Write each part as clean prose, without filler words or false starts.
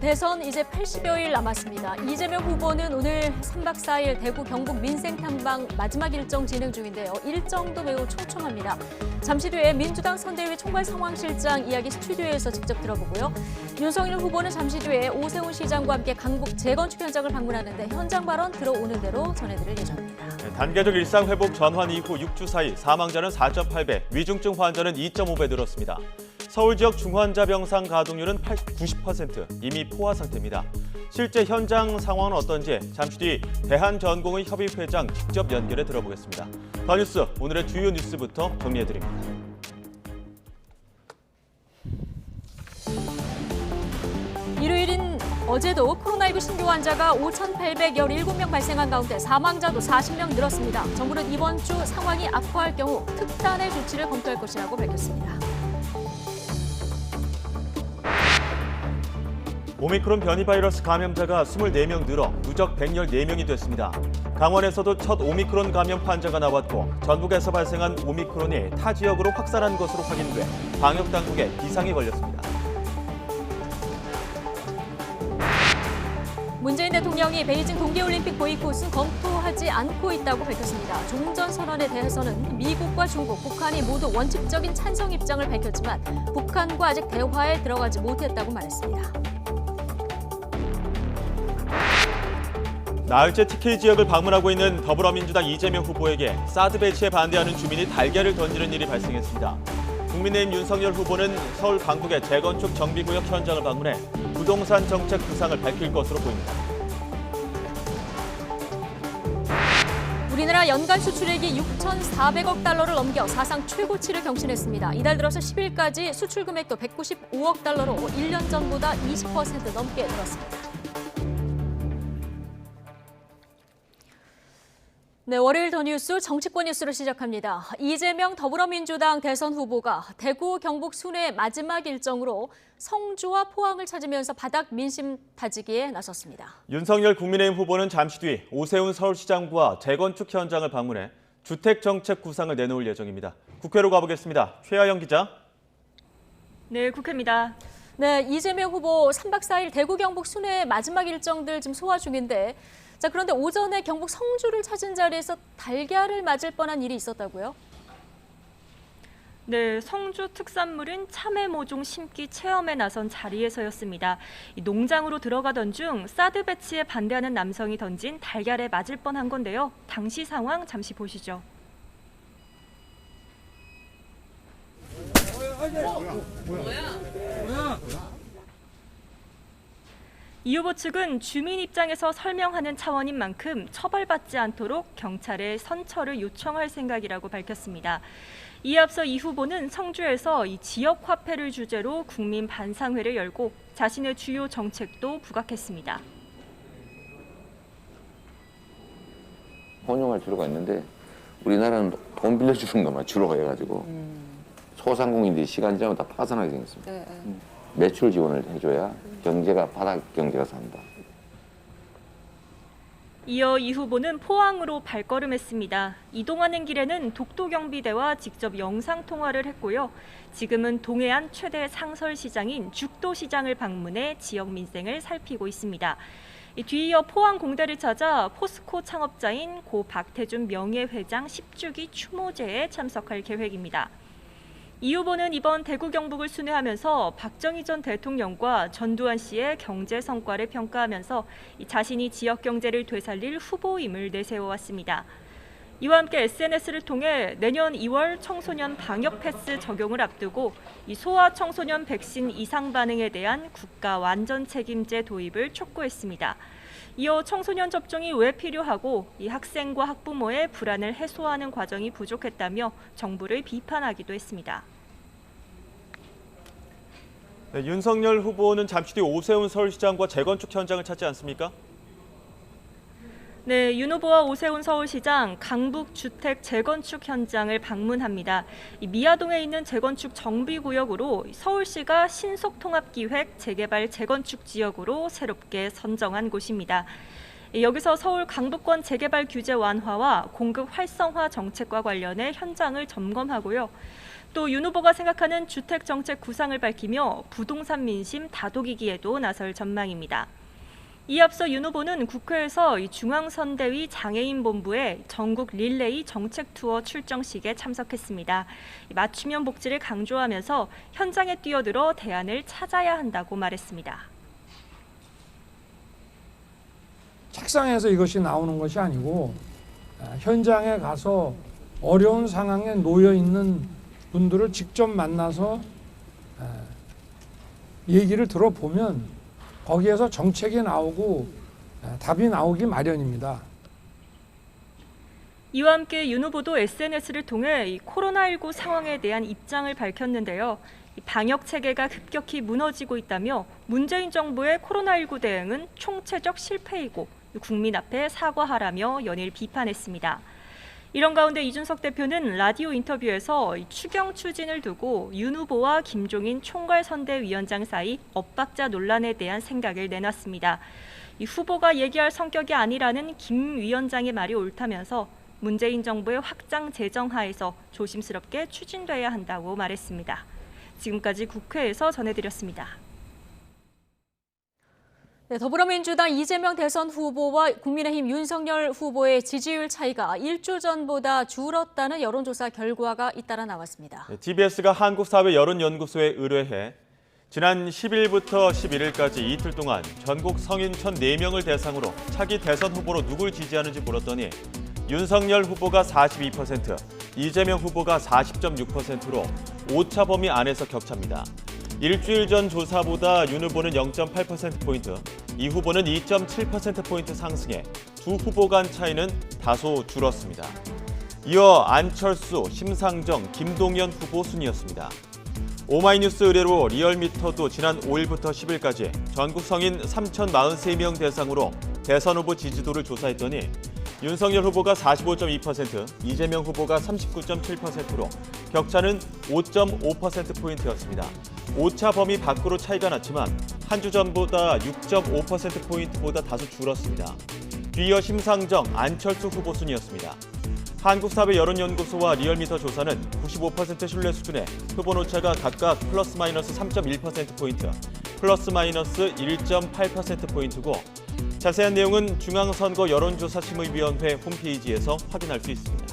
대선 이제 80여일 남았습니다. 이재명 후보는 오늘 3박 4일 대구 경북 민생 탐방 마지막 일정 진행 중인데요. 일정도 매우 촘촘합니다. 잠시 뒤에 민주당 선대위 총괄 상황실장 이야기 스튜디오에서 직접 들어보고요. 윤석열 후보는 잠시 뒤에 오세훈 시장과 함께 강북 재건축 현장을 방문하는데 현장 발언 들어오는 대로 전해드릴 예정입니다. 단계적 일상 회복 전환 이후 6주 사이 사망자는 4.8배, 위중증 환자는 2.5배 늘었습니다. 서울 지역 중환자 병상 가동률은 90%, 이미 포화 상태입니다. 실제 현장 상황은 어떤지 잠시 뒤 대한전공의 협의회장 직접 연결해 들어보겠습니다. 더 뉴스, 오늘의 주요 뉴스부터 정리해드립니다. 일요일인 어제도 코로나19 신규 환자가 5,817명 발생한 가운데 사망자도 40명 늘었습니다. 정부는 이번 주 상황이 악화할 경우 특단의 조치를 검토할 것이라고 밝혔습니다. 오미크론 변이 바이러스 감염자가 24명 늘어 누적 114명이 됐습니다. 강원에서도 첫 오미크론 감염 환자가 나왔고 전북에서 발생한 오미크론이 타 지역으로 확산한 것으로 확인돼 방역당국에 비상이 걸렸습니다. 문재인 대통령이 베이징 동계올림픽 보이콧은 검토하지 않고 있다고 밝혔습니다. 종전선언에 대해서는 미국과 중국, 북한이 모두 원칙적인 찬성 입장을 밝혔지만 북한과 아직 대화에 들어가지 못했다고 말했습니다. 나흘째 TK 지역을 방문하고 있는 더불어민주당 이재명 후보에게 사드 배치에 반대하는 주민이 달걀을 던지는 일이 발생했습니다. 국민의힘 윤석열 후보는 서울 강북의 재건축 정비구역 현장을 방문해 부동산 정책 구상을 밝힐 것으로 보입니다. 우리나라 연간 수출액이 6,400억 달러를 넘겨 사상 최고치를 경신했습니다. 이달 들어서 10일까지 수출 금액도 195억 달러로 1년 전보다 20% 넘게 늘었습니다. 네, 월요일 더 뉴스 정치권 뉴스로 시작합니다. 이재명 더불어민주당 대선 후보가 대구 경북 순회 마지막 일정으로 성주와 포항을 찾으면서 바닥 민심 다지기에 나섰습니다. 윤석열 국민의힘 후보는 잠시 뒤 오세훈 서울시장과 재건축 현장을 방문해 주택정책 구상을 내놓을 예정입니다. 국회로 가보겠습니다. 최하영 기자. 네, 국회입니다. 네, 이재명 후보 3박 4일 대구 경북 순회 마지막 일정들 지금 소화 중인데 자, 그런데 오전에 경북 성주를 찾은 자리에서 달걀을 맞을 뻔한 일이 있었다고요? 네, 성주 특산물인 참외 모종 심기 체험에 나선 자리에서였습니다. 농장으로 들어가던 중 사드 배치에 반대하는 남성이 던진 달걀에 맞을 뻔한 건데요. 당시 상황 잠시 보시죠. 이 후보 측은 주민 입장에서 설명하는 차원인 만큼 처벌받지 않도록 경찰에 선처를 요청할 생각이라고 밝혔습니다. 이에 앞서 이 후보는 성주에서 이 지역 화폐를 주제로 국민 반상회를 열고 자신의 주요 정책도 부각했습니다. 혼용할 필요가 있는데 우리나라는 돈 빌려주는 것만 주로 해가지고 소상공인들이 시간 지나면 다 파산하게 생겼습니다. 매출 지원을 해줘야 경제가 바닥 경제가 산다. 이어 이 후보는 포항으로 발걸음했습니다. 이동하는 길에는 독도경비대와 직접 영상통화를 했고요. 지금은 동해안 최대 상설시장인 죽도시장을 방문해 지역 민생을 살피고 있습니다. 뒤이어 포항공대를 찾아 포스코 창업자인 고 박태준 명예회장 10주기 추모제에 참석할 계획입니다. 이 후보는 이번 대구 경북을 순회하면서 박정희 전 대통령과 전두환 씨의 경제 성과를 평가하면서 자신이 지역 경제를 되살릴 후보임을 내세워왔습니다. 이와 함께 SNS를 통해 내년 2월 청소년 방역 패스 적용을 앞두고 이 소아 청소년 백신 이상 반응에 대한 국가 완전 책임제 도입을 촉구했습니다. 이어 청소년 접종이 왜 필요하고 이 학생과 학부모의 불안을 해소하는 과정이 부족했다며 정부를 비판하기도 했습니다. 네, 윤석열 후보는 잠시 뒤 오세훈 서울시장과 재건축 현장을 찾지 않습니까? 네, 윤 후보와 오세훈 서울시장 강북 주택 재건축 현장을 방문합니다. 이 미아동에 있는 재건축 정비구역으로 서울시가 신속통합기획 재개발 재건축 지역으로 새롭게 선정한 곳입니다. 여기서 서울 강북권 재개발 규제 완화와 공급 활성화 정책과 관련해 현장을 점검하고요. 또 윤 후보가 생각하는 주택 정책 구상을 밝히며 부동산 민심 다독이기에도 나설 전망입니다. 이에 앞서 윤 후보는 국회에서 중앙선대위 장애인본부의 전국 릴레이 정책 투어 출정식에 참석했습니다. 맞춤형 복지를 강조하면서 현장에 뛰어들어 대안을 찾아야 한다고 말했습니다. 책상에서 이것이 나오는 것이 아니고 현장에 가서 어려운 상황에 놓여 있는 분들을 직접 만나서 얘기를 들어보면 거기에서 정책이 나오고 답이 나오기 마련입니다. 이와 함께 윤 후보도 SNS를 통해 코로나19 상황에 대한 입장을 밝혔는데요. 방역 체계가 급격히 무너지고 있다며 문재인 정부의 코로나19 대응은 총체적 실패이고 국민 앞에 사과하라며 연일 비판했습니다. 이런 가운데 이준석 대표는 라디오 인터뷰에서 추경 추진을 두고 윤 후보와 김종인 총괄선대위원장 사이 엇박자 논란에 대한 생각을 내놨습니다. 이 후보가 얘기할 성격이 아니라는 김 위원장의 말이 옳다면서 문재인 정부의 확장 재정 하에서 조심스럽게 추진돼야 한다고 말했습니다. 지금까지 국회에서 전해드렸습니다. 네, 더불어민주당 이재명 대선 후보와 국민의힘 윤석열 후보의 지지율 차이가 1주 전보다 줄었다는 여론조사 결과가 잇따라 나왔습니다. TBS가 한국사회여론연구소에 의뢰해 지난 10일부터 11일까지 이틀 동안 전국 성인 1,004명을 대상으로 차기 대선 후보로 누굴 지지하는지 물었더니 윤석열 후보가 42%, 이재명 후보가 40.6%로 오차 범위 안에서 격차입니다. 일주일 전 조사보다 윤 후보는 0.8%포인트, 이 후보는 2.7%포인트 상승해 두 후보 간 차이는 다소 줄었습니다. 이어 안철수, 심상정, 김동연 후보 순이었습니다. 오마이뉴스 의뢰로 리얼미터도 지난 5일부터 10일까지 전국 성인 3,043명 대상으로 대선 후보 지지도를 조사했더니 윤석열 후보가 45.2%, 이재명 후보가 39.7%로 격차는 5.5%포인트였습니다. 오차 범위 밖으로 차이가 났지만 한 주 전보다 6.5%포인트보다 다소 줄었습니다. 뒤이어 심상정, 안철수 후보 순이었습니다. 한국사회여론연구소와 리얼미터 조사는 95% 신뢰 수준의 후보 오차가 각각 플러스 마이너스 3.1%포인트, 플러스 마이너스 1.8%포인트고 자세한 내용은 중앙선거 여론조사심의위원회 홈페이지에서 확인할 수 있습니다.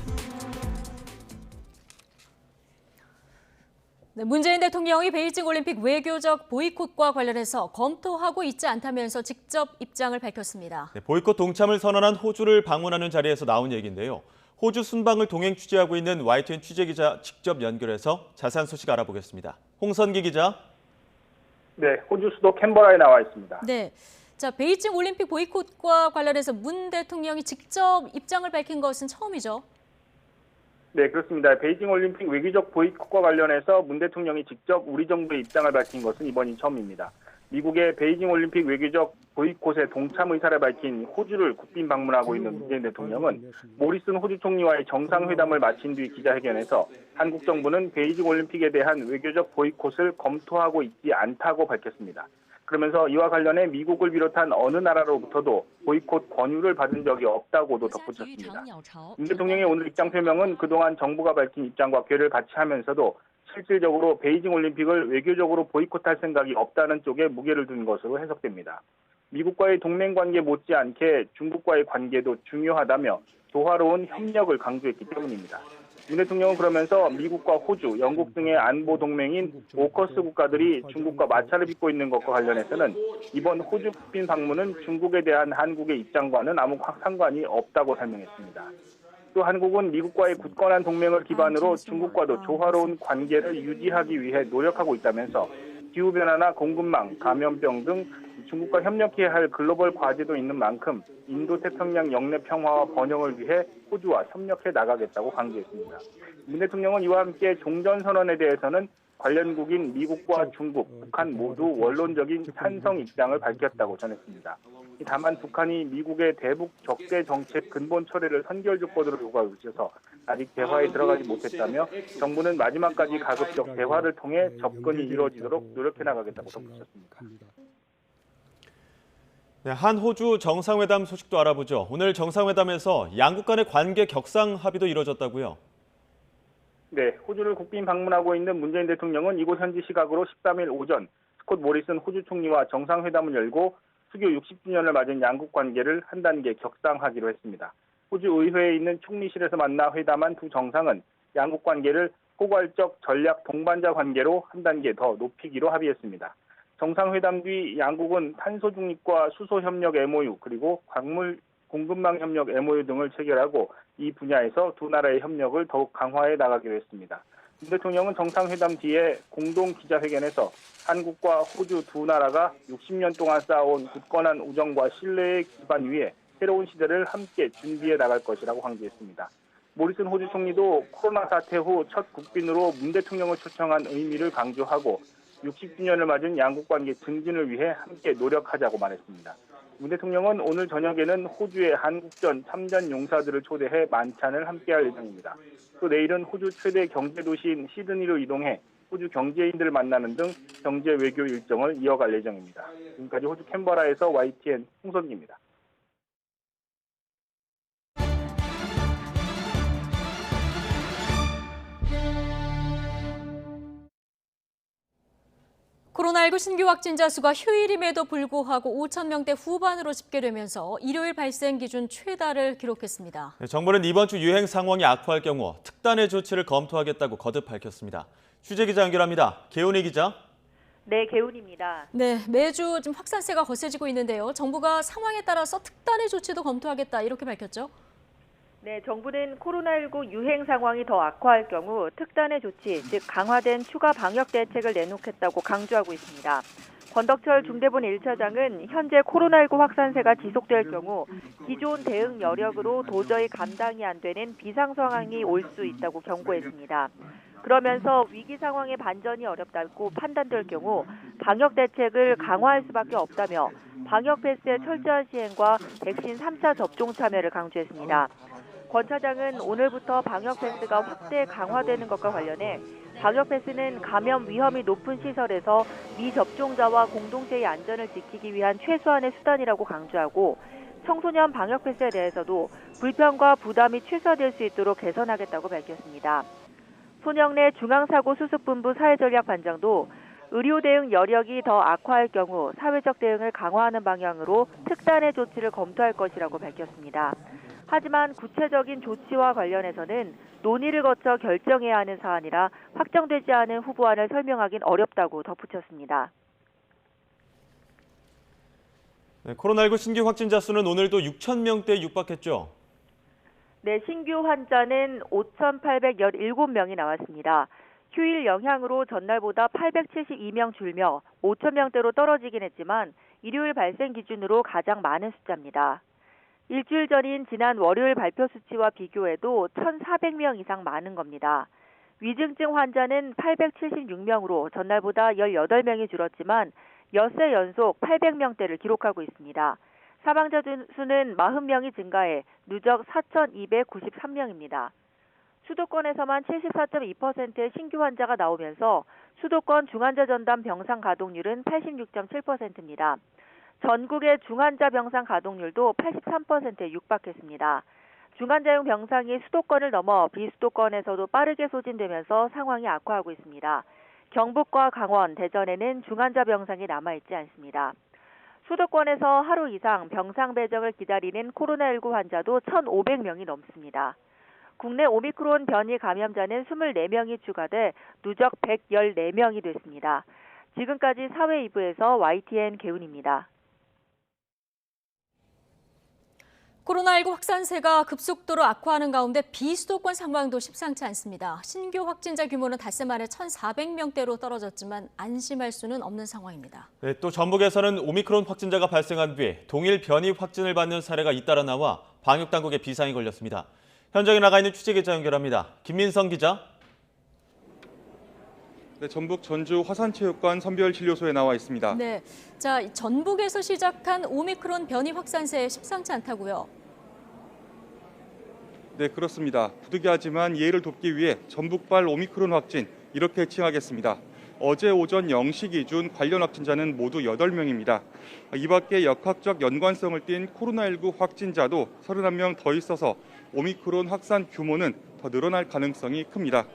네, 문재인 대통령이 베이징 올림픽 외교적 보이콧과 관련해서 검토하고 있지 않다면서 직접 입장을 밝혔습니다. 네, 보이콧 동참을 선언한 호주를 방문하는 자리에서 나온 얘기인데요. 호주 순방을 동행 취재하고 있는 YTN 취재기자 직접 연결해서 자세한 소식 알아보겠습니다. 홍선기 기자. 네, 호주 수도 캔버라에 나와 있습니다. 네, 자 베이징 올림픽 보이콧과 관련해서 문 대통령이 직접 입장을 밝힌 것은 처음이죠? 네, 그렇습니다. 베이징 올림픽 외교적 보이콧과 관련해서 문 대통령이 직접 우리 정부의 입장을 밝힌 것은 이번이 처음입니다. 미국의 베이징 올림픽 외교적 보이콧에 동참 의사를 밝힌 호주를 국빈 방문하고 있는 문재인 대통령은 모리슨 호주 총리와의 정상회담을 마친 뒤 기자회견에서 한국 정부는 베이징 올림픽에 대한 외교적 보이콧을 검토하고 있지 않다고 밝혔습니다. 그러면서 이와 관련해 미국을 비롯한 어느 나라로부터도 보이콧 권유를 받은 적이 없다고도 덧붙였습니다. 문 대통령의 오늘 입장 표명은 그동안 정부가 밝힌 입장과 궤를 같이 하면서도 실질적으로 베이징 올림픽을 외교적으로 보이콧할 생각이 없다는 쪽에 무게를 둔 것으로 해석됩니다. 미국과의 동맹관계 못지않게 중국과의 관계도 중요하다며 조화로운 협력을 강조했기 때문입니다. 문 대통령은 그러면서 미국과 호주, 영국 등의 안보 동맹인 오커스 국가들이 중국과 마찰을 빚고 있는 것과 관련해서는 이번 호주 국빈 방문은 중국에 대한 한국의 입장과는 아무 상관이 없다고 설명했습니다. 또 한국은 미국과의 굳건한 동맹을 기반으로 중국과도 조화로운 관계를 유지하기 위해 노력하고 있다면서 기후변화나 공급망, 감염병 등 중국과 협력해야 할 글로벌 과제도 있는 만큼 인도태평양 영내 평화와 번영을 위해 호주와 협력해 나가겠다고 강조했습니다. 문 대통령은 이와 함께 종전선언에 대해서는 관련국인 미국과 중국, 북한 모두 원론적인 찬성 입장을 밝혔다고 전했습니다. 다만 북한이 미국의 대북 적대 정책 근본 철회를 선결 조건으로 요구하고 있어서 아직 대화에 들어가지 못했다며 정부는 마지막까지 가급적 대화를 통해 접근이 이루어지도록 노력해 나가겠다고 덧붙였습니다. 네, 한 호주 정상회담 소식도 알아보죠. 오늘 정상회담에서 양국 간의 관계 격상 합의도 이뤄졌다고요? 네, 호주를 국빈 방문하고 있는 문재인 대통령은 이곳 현지 시각으로 13일 오전 스콧 모리슨 호주 총리와 정상회담을 열고 수교 60주년을 맞은 양국 관계를 한 단계 격상하기로 했습니다. 호주 의회에 있는 총리실에서 만나 회담한 두 정상은 양국 관계를 포괄적 전략 동반자 관계로 한 단계 더 높이기로 합의했습니다. 정상회담 뒤 양국은 탄소 중립과 수소 협력 MOU 그리고 광물 공급망 협력 MOU 등을 체결하고 이 분야에서 두 나라의 협력을 더욱 강화해 나가기로 했습니다. 문 대통령은 정상회담 뒤에 공동 기자회견에서 한국과 호주 두 나라가 60년 동안 쌓아온 굳건한 우정과 신뢰의 기반 위에 새로운 시대를 함께 준비해 나갈 것이라고 강조했습니다. 모리슨 호주 총리도 코로나 사태 후 첫 국빈으로 문 대통령을 초청한 의미를 강조하고 60주년을 맞은 양국 관계 증진을 위해 함께 노력하자고 말했습니다. 문 대통령은 오늘 저녁에는 호주의 한국전 참전 용사들을 초대해 만찬을 함께할 예정입니다. 또 내일은 호주 최대 경제도시인 시드니로 이동해 호주 경제인들을 만나는 등 경제 외교 일정을 이어갈 예정입니다. 지금까지 호주 캔버라에서 YTN 홍석기입니다. 코로나19 신규 확진자 수가 휴일임에도 불구하고 5천 명대 후반으로 집계되면서 일요일 발생 기준 최다를 기록했습니다. 정부는 이번 주 유행 상황이 악화할 경우 특단의 조치를 검토하겠다고 거듭 밝혔습니다. 취재 기자 연결합니다. 개훈희 기자. 네, 개훈입니다. 네, 매주 지금 확산세가 거세지고 있는데요. 정부가 상황에 따라서 특단의 조치도 검토하겠다 이렇게 밝혔죠? 네, 정부는 코로나19 유행 상황이 더 악화할 경우 특단의 조치, 즉 강화된 추가 방역 대책을 내놓겠다고 강조하고 있습니다. 권덕철 중대본 1차장은 현재 코로나19 확산세가 지속될 경우 기존 대응 여력으로 도저히 감당이 안 되는 비상 상황이 올 수 있다고 경고했습니다. 그러면서 위기 상황의 반전이 어렵다고 판단될 경우 방역 대책을 강화할 수밖에 없다며 방역 패스의 철저한 시행과 백신 3차 접종 참여를 강조했습니다. 권 차장은 오늘부터 방역 패스가 확대 강화되는 것과 관련해 방역 패스는 감염 위험이 높은 시설에서 미접종자와 공동체의 안전을 지키기 위한 최소한의 수단이라고 강조하고 청소년 방역 패스에 대해서도 불편과 부담이 최소화될 수 있도록 개선하겠다고 밝혔습니다. 손영래 중앙사고수습본부 사회전략반장도 의료 대응 여력이 더 악화할 경우 사회적 대응을 강화하는 방향으로 특단의 조치를 검토할 것이라고 밝혔습니다. 하지만 구체적인 조치와 관련해서는 논의를 거쳐 결정해야 하는 사안이라 확정되지 않은 후보안을 설명하긴 어렵다고 덧붙였습니다. 네, 코로나19 신규 확진자 수는 오늘도 6천 명대에 육박했죠? 네, 신규 환자는 5,817명이 나왔습니다. 휴일 영향으로 전날보다 872명 줄며 5천 명대로 떨어지긴 했지만 일요일 발생 기준으로 가장 많은 숫자입니다. 일주일 전인 지난 월요일 발표 수치와 비교해도 1,400명 이상 많은 겁니다. 위중증 환자는 876명으로 전날보다 18명이 줄었지만 엿새 연속 800명대를 기록하고 있습니다. 사망자 수는 40명이 증가해 누적 4,293명입니다. 수도권에서만 74.2%의 신규 환자가 나오면서 수도권 중환자 전담 병상 가동률은 86.7%입니다. 전국의 중환자 병상 가동률도 83%에 육박했습니다. 중환자용 병상이 수도권을 넘어 비수도권에서도 빠르게 소진되면서 상황이 악화하고 있습니다. 경북과 강원, 대전에는 중환자 병상이 남아있지 않습니다. 수도권에서 하루 이상 병상 배정을 기다리는 코로나19 환자도 1,500명이 넘습니다. 국내 오미크론 변이 감염자는 24명이 추가돼 누적 114명이 됐습니다. 지금까지 사회 2부에서 YTN 개훈입니다. 코로나19 확산세가 급속도로 악화하는 가운데 비수도권 상황도 심상치 않습니다. 신규 확진자 규모는 닷새 만에 1,400명대로 떨어졌지만 안심할 수는 없는 상황입니다. 네, 또 전북에서는 오미크론 확진자가 발생한 뒤 동일 변이 확진을 받는 사례가 잇따라 나와 방역당국에 비상이 걸렸습니다. 현장에 나가 있는 취재기자 연결합니다. 김민성 기자. 네, 전북 전주 화산체육관 선별진료소에 나와 있습니다. 네, 자 전북에서 시작한 오미크론 변이 확산세 심상치 않다고요? 네, 그렇습니다. 부득이하지만 이해를 돕기 위해 전북발 오미크론 확진 이렇게 칭하겠습니다. 어제 오전 0시 기준 관련 확진자는 모두 8명입니다. 이 밖에 역학적 연관성을 띤 코로나19 확진자도 31명 더 있어서 오미크론 확산 규모는 더 늘어날 가능성이 큽니다.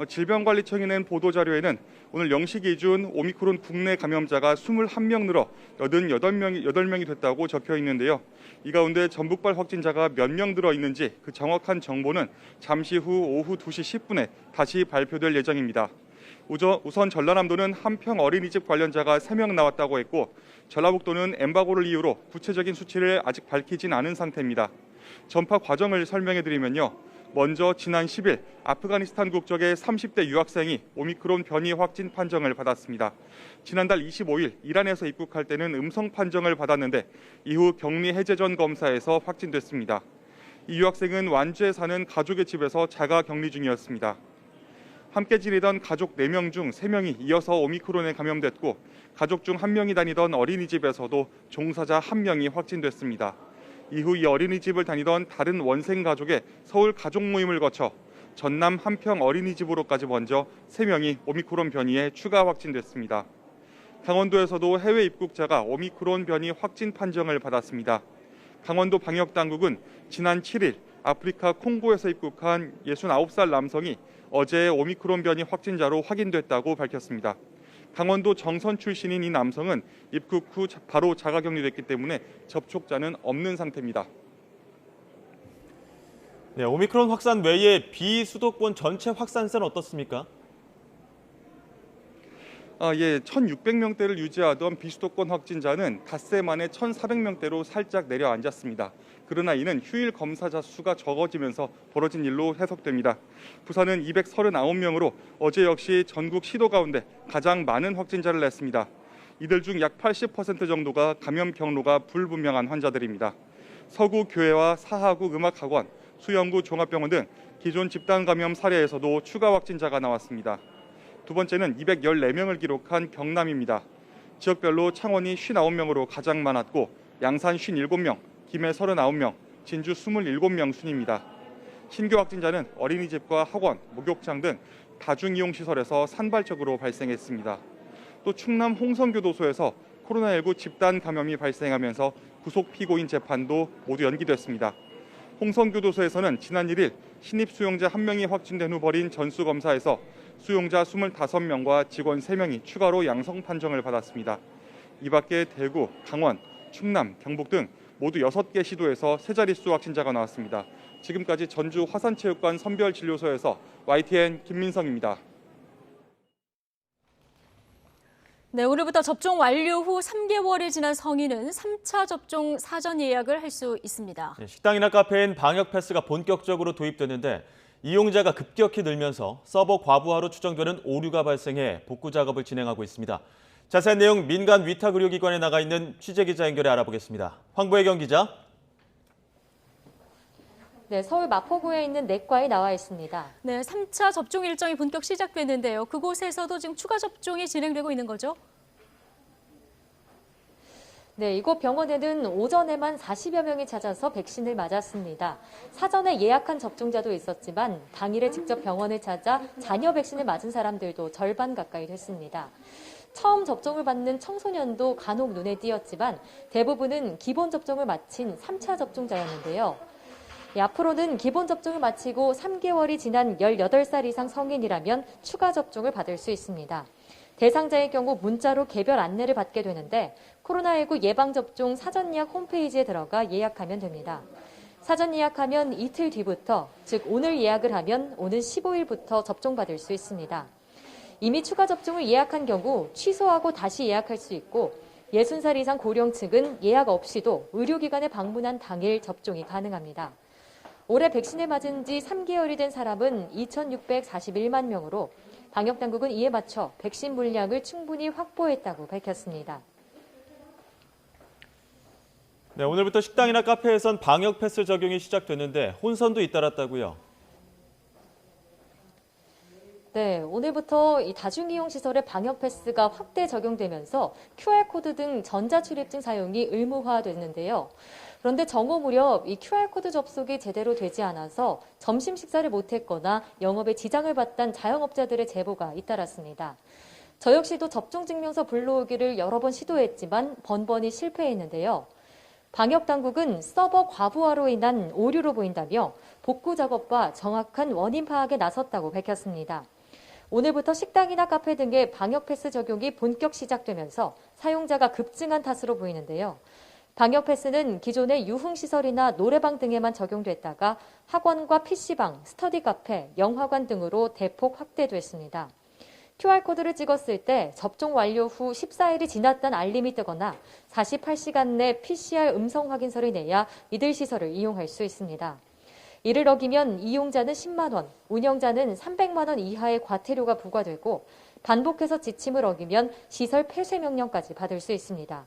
질병관리청이 낸 보도자료에는 오늘 0시 기준 오미크론 국내 감염자가 21명 늘어 8명이 됐다고 적혀 있는데요. 이 가운데 전북발 확진자가 몇 명 들어 있는지 그 정확한 정보는 잠시 후 오후 2시 10분에 다시 발표될 예정입니다. 우선 전라남도는 한평 어린이집 관련자가 3명 나왔다고 했고 전라북도는 엠바고를 이유로 구체적인 수치를 아직 밝히진 않은 상태입니다. 전파 과정을 설명해 드리면요. 먼저 지난 10일 아프가니스탄 국적의 30대 유학생이 오미크론 변이 확진 판정을 받았습니다. 지난달 25일 이란에서 입국할 때는 음성 판정을 받았는데 이후 격리 해제 전 검사에서 확진됐습니다. 이 유학생은 완주에 사는 가족의 집에서 자가 격리 중이었습니다. 함께 지내던 가족 4명 중 3명이 이어서 오미크론에 감염됐고 가족 중 1명이 다니던 어린이집에서도 종사자 1명이 확진됐습니다. 이후 이 어린이집을 다니던 다른 원생 가족의 서울 가족 모임을 거쳐 전남 한평 어린이집으로까지 번져 3명이 오미크론 변이에 추가 확진됐습니다. 강원도에서도 해외 입국자가 오미크론 변이 확진 판정을 받았습니다. 강원도 방역당국은 지난 7일 아프리카 콩고에서 입국한 69살 남성이 어제 오미크론 변이 확진자로 확인됐다고 밝혔습니다. 강원도 정선 출신인 이 남성은 입국 후 바로 자가격리됐기 때문에 접촉자는 없는 상태입니다. 네, 오미크론 확산 외에 비수도권 전체 확산세는 어떻습니까? 1,600명대를 유지하던 비수도권 확진자는 닷새 만에 1,400명대로 살짝 내려앉았습니다. 그러나 이는 휴일 검사자 수가 적어지면서 벌어진 일로 해석됩니다. 부산은 239명으로 어제 역시 전국 시도 가운데 가장 많은 확진자를 냈습니다. 이들 중 약 80% 정도가 감염 경로가 불분명한 환자들입니다. 서구 교회와 사하구 음악학원, 수영구 종합병원 등 기존 집단 감염 사례에서도 추가 확진자가 나왔습니다. 두 번째는 214명을 기록한 경남입니다. 지역별로 창원이 59명으로 가장 많았고 양산 57명, 김해 39명, 진주 27명 순입니다. 신규 확진자는 어린이집과 학원, 목욕장 등 다중이용시설에서 산발적으로 발생했습니다. 또 충남 홍성교도소에서 코로나19 집단 감염이 발생하면서 구속 피고인 재판도 모두 연기됐습니다. 홍성교도소에서는 지난 1일 신입 수용자 1명이 확진된 후 벌인 전수검사에서 수용자 25명과 직원 3명이 추가로 양성 판정을 받았습니다. 이 밖에 대구, 강원, 충남, 경북 등 모두 6개 시도에서 세 자릿수 확진자가 나왔습니다. 지금까지 전주 화산체육관 선별진료소에서 YTN 김민성입니다. 네, 오늘부터 접종 완료 후 3개월이 지난 성인은 3차 접종 사전 예약을 할 수 있습니다. 식당이나 카페엔 방역 패스가 본격적으로 도입됐는데 이용자가 급격히 늘면서 서버 과부하로 추정되는 오류가 발생해 복구 작업을 진행하고 있습니다. 자세한 내용 민간 위탁 의료기관에 나가 있는 취재기자 연결해 알아보겠습니다. 황보혜경 기자. 네, 서울 마포구에 있는 내과에 나와 있습니다. 네, 3차 접종 일정이 본격 시작됐는데요. 그곳에서도 지금 추가 접종이 진행되고 있는 거죠? 네, 이곳 병원에는 오전에만 40여 명이 찾아서 백신을 맞았습니다. 사전에 예약한 접종자도 있었지만 당일에 직접 병원을 찾아 잔여 백신을 맞은 사람들도 절반 가까이 됐습니다. 처음 접종을 받는 청소년도 간혹 눈에 띄었지만 대부분은 기본 접종을 마친 3차 접종자였는데요. 앞으로는 기본 접종을 마치고 3개월이 지난 18살 이상 성인이라면 추가 접종을 받을 수 있습니다. 대상자의 경우 문자로 개별 안내를 받게 되는데 코로나19 예방접종 사전 예약 홈페이지에 들어가 예약하면 됩니다. 사전 예약하면 이틀 뒤부터, 즉 오늘 예약을 하면 오는 15일부터 접종받을 수 있습니다. 이미 추가 접종을 예약한 경우 취소하고 다시 예약할 수 있고 60살 이상 고령층은 예약 없이도 의료기관에 방문한 당일 접종이 가능합니다. 올해 백신을 맞은 지 3개월이 된 사람은 2,641만 명으로 방역당국은 이에 맞춰 백신 물량을 충분히 확보했다고 밝혔습니다. 네, 오늘부터 식당이나 카페에선 방역 패스 적용이 시작됐는데 혼선도 잇따랐다고요. 네, 오늘부터 이 다중이용시설의 방역 패스가 확대 적용되면서 QR코드 등 전자출입증 사용이 의무화됐는데요. 그런데 정오 무렵 이 QR코드 접속이 제대로 되지 않아서 점심 식사를 못했거나 영업에 지장을 봤다는 자영업자들의 제보가 잇따랐습니다. 저 역시도 접종증명서 불러오기를 여러 번 시도했지만 번번이 실패했는데요. 방역당국은 서버 과부하로 인한 오류로 보인다며 복구 작업과 정확한 원인 파악에 나섰다고 밝혔습니다. 오늘부터 식당이나 카페 등의 방역 패스 적용이 본격 시작되면서 사용자가 급증한 탓으로 보이는데요. 방역 패스는 기존의 유흥시설이나 노래방 등에만 적용됐다가 학원과 PC방, 스터디 카페, 영화관 등으로 대폭 확대됐습니다. QR코드를 찍었을 때 접종 완료 후 14일이 지났다는 알림이 뜨거나 48시간 내 PCR 음성 확인서를 내야 이들 시설을 이용할 수 있습니다. 이를 어기면 이용자는 10만 원, 운영자는 300만 원 이하의 과태료가 부과되고 반복해서 지침을 어기면 시설 폐쇄 명령까지 받을 수 있습니다.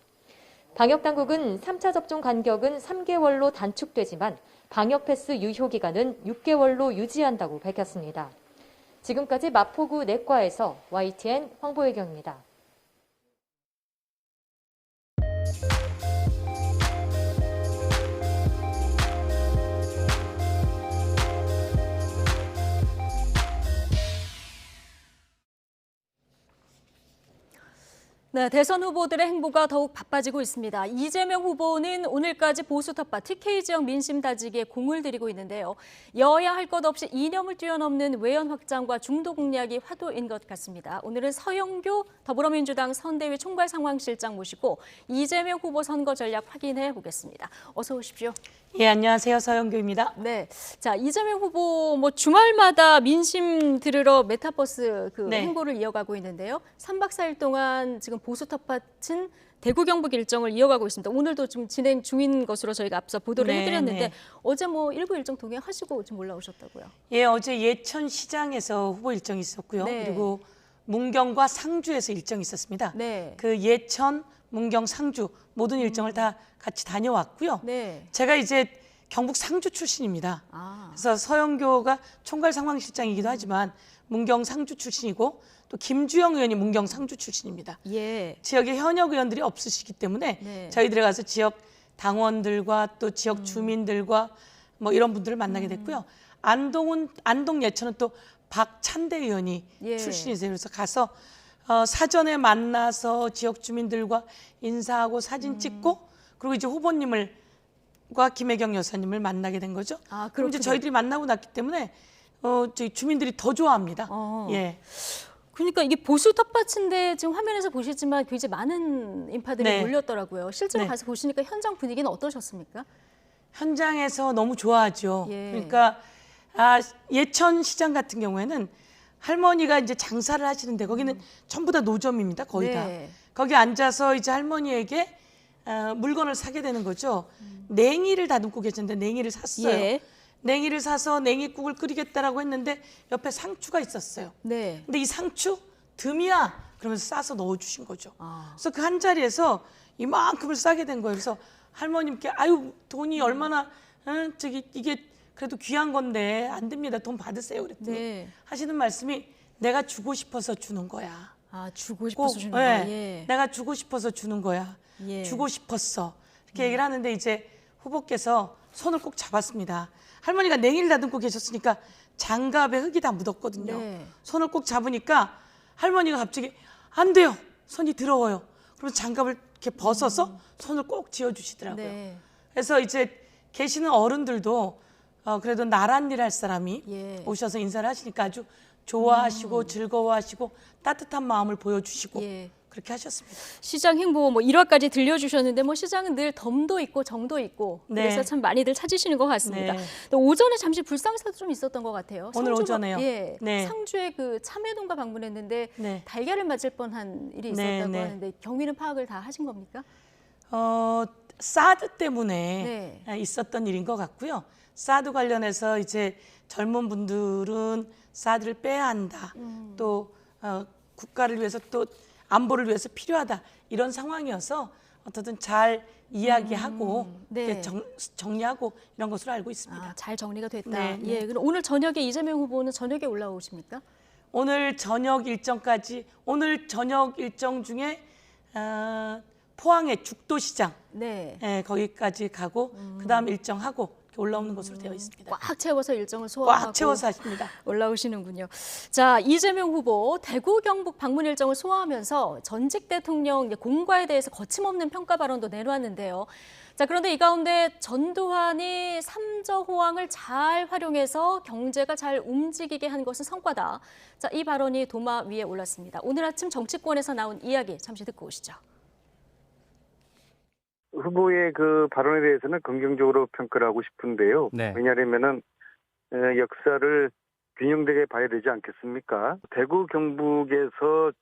방역당국은 3차 접종 간격은 3개월로 단축되지만 방역 패스 유효 기간은 6개월로 유지한다고 밝혔습니다. 지금까지 마포구 내과에서 YTN 황보혜경입니다. 네, 대선 후보들의 행보가 더욱 바빠지고 있습니다. 이재명 후보는 오늘까지 보수 텃밭 TK 지역 민심 다지기에 공을 들이고 있는데요. 여야 할 것 없이 이념을 뛰어넘는 외연 확장과 중도 공략이 화두인 것 같습니다. 오늘은 서영교 더불어민주당 선대위 총괄상황실장 모시고 이재명 후보 선거 전략 확인해 보겠습니다. 어서 오십시오. 예, 안녕하세요. 서영교입니다. 네, 자 이재명 후보 주말마다 민심 들으러 메타버스 행보를 이어가고 있는데요. 3박 4일 동안 지금 보수 텃밭은 대구 경북 일정을 이어가고 있습니다. 오늘도 좀 진행 중인 것으로 저희가 앞서 보도를 해드렸는데 어제 일부 일정 동행하시고 좀 올라오셨다고요? 예, 어제 예천시장에서 후보 일정이 있었고요. 그리고 문경과 상주에서 일정이 있었습니다. 그 예천, 문경, 상주 모든 일정을 다 같이 다녀왔고요. 제가 이제 경북 상주 출신입니다. 그래서 서영교가 총괄상황실장이기도 하지만 문경 상주 출신이고 또 김주영 의원이 문경 상주 출신입니다. 지역에 현역 의원들이 없으시기 때문에 저희들이 가서 지역 당원들과 또 지역 주민들과 이런 분들을 만나게 됐고요. 안동 예천은 또 박찬대 의원이 출신이세요. 그래서 가서 사전에 만나서 지역 주민들과 인사하고 사진 찍고 그리고 이제 후보님과 김혜경 여사님을 만나게 된 거죠. 그럼 이제 저희들이 만나고 났기 때문에 저희 주민들이 더 좋아합니다. 예. 그러니까 이게 보수 텃밭인데 지금 화면에서 보시지만 굉장히 많은 인파들이 몰렸더라고요. 실제로 가서 보시니까 현장 분위기는 어떠셨습니까? 현장에서 너무 좋아하죠. 그러니까 예천 시장 같은 경우에는 할머니가 이제 장사를 하시는데 거기는 전부 다 노점입니다. 거의 다. 거기 앉아서 이제 할머니에게 물건을 사게 되는 거죠. 냉이를 다듬고 계셨는데 냉이를 샀어요. 냉이를 사서 냉이국을 끓이겠다라고 했는데 옆에 상추가 있었어요. 근데 이 상추 듬이야 그러면서 싸서 넣어주신 거죠. 그래서 그 한 자리에서 이만큼을 싸게 된 거예요. 그래서 할머님께 아유 돈이 얼마나 이게 그래도 귀한 건데 안 됩니다. 돈 받으세요. 그랬더니 하시는 말씀이 내가 주고 싶어서 주는 거야. 주고 싶어서 주는 거야. 내가 주고 싶어서 주는 거야. 주고 싶었어. 이렇게 얘기를 하는데 이제 후보께서 손을 꼭 잡았습니다. 할머니가 냉이를 다듬고 계셨으니까 장갑에 흙이 다 묻었거든요. 손을 꼭 잡으니까 할머니가 갑자기 안 돼요. 손이 더러워요. 그러면서 장갑을 이렇게 벗어서 손을 꼭 쥐어주시더라고요. 그래서 이제 계시는 어른들도 그래도 나란 일 할 사람이 오셔서 인사를 하시니까 아주 좋아하시고 즐거워하시고 따뜻한 마음을 보여주시고 그렇게 하셨습니다. 시장 행보 1화까지 들려주셨는데 시장은 늘 덤도 있고 정도 있고 그래서 참 많이들 찾으시는 것 같습니다. 오전에 잠시 불상사도 좀 있었던 것 같아요. 오늘 오전에요? 상주의 그 참외동가 방문했는데 달걀을 맞을 뻔한 일이 있었다고 하는데 경위는 파악을 다 하신 겁니까? 사드 때문에 있었던 일인 것 같고요. 사드 관련해서 이제 젊은 분들은 사드를 빼야 한다. 또 국가를 위해서 또 안보를 위해서 필요하다. 이런 상황이어서 어떻든 잘 이야기하고 정리하고 이런 것으로 알고 있습니다. 잘 정리가 됐다. 그럼 오늘 저녁에 이재명 후보는 저녁에 올라오십니까? 오늘 저녁 일정 중에 포항의 죽도시장 거기까지 가고 그다음 일정하고 이렇게 올라오는 것으로 되어 있습니다. 꽉 채워서 일정을 소화하고 꽉 채워서 하십니다. 올라오시는군요. 자, 이재명 후보 대구 경북 방문 일정을 소화하면서 전직 대통령 공과에 대해서 거침없는 평가 발언도 내놓았는데요. 자, 그런데 이 가운데 전두환이 삼저 호황을 잘 활용해서 경제가 잘 움직이게 한 것은 성과다. 자, 이 발언이 도마 위에 올랐습니다. 오늘 아침 정치권에서 나온 이야기 잠시 듣고 오시죠. 후보의 그 발언에 대해서는 긍정적으로 평가를 하고 싶은데요. 네. 왜냐하면은 역사를 균형되게 봐야 되지 않겠습니까? 대구 경북에서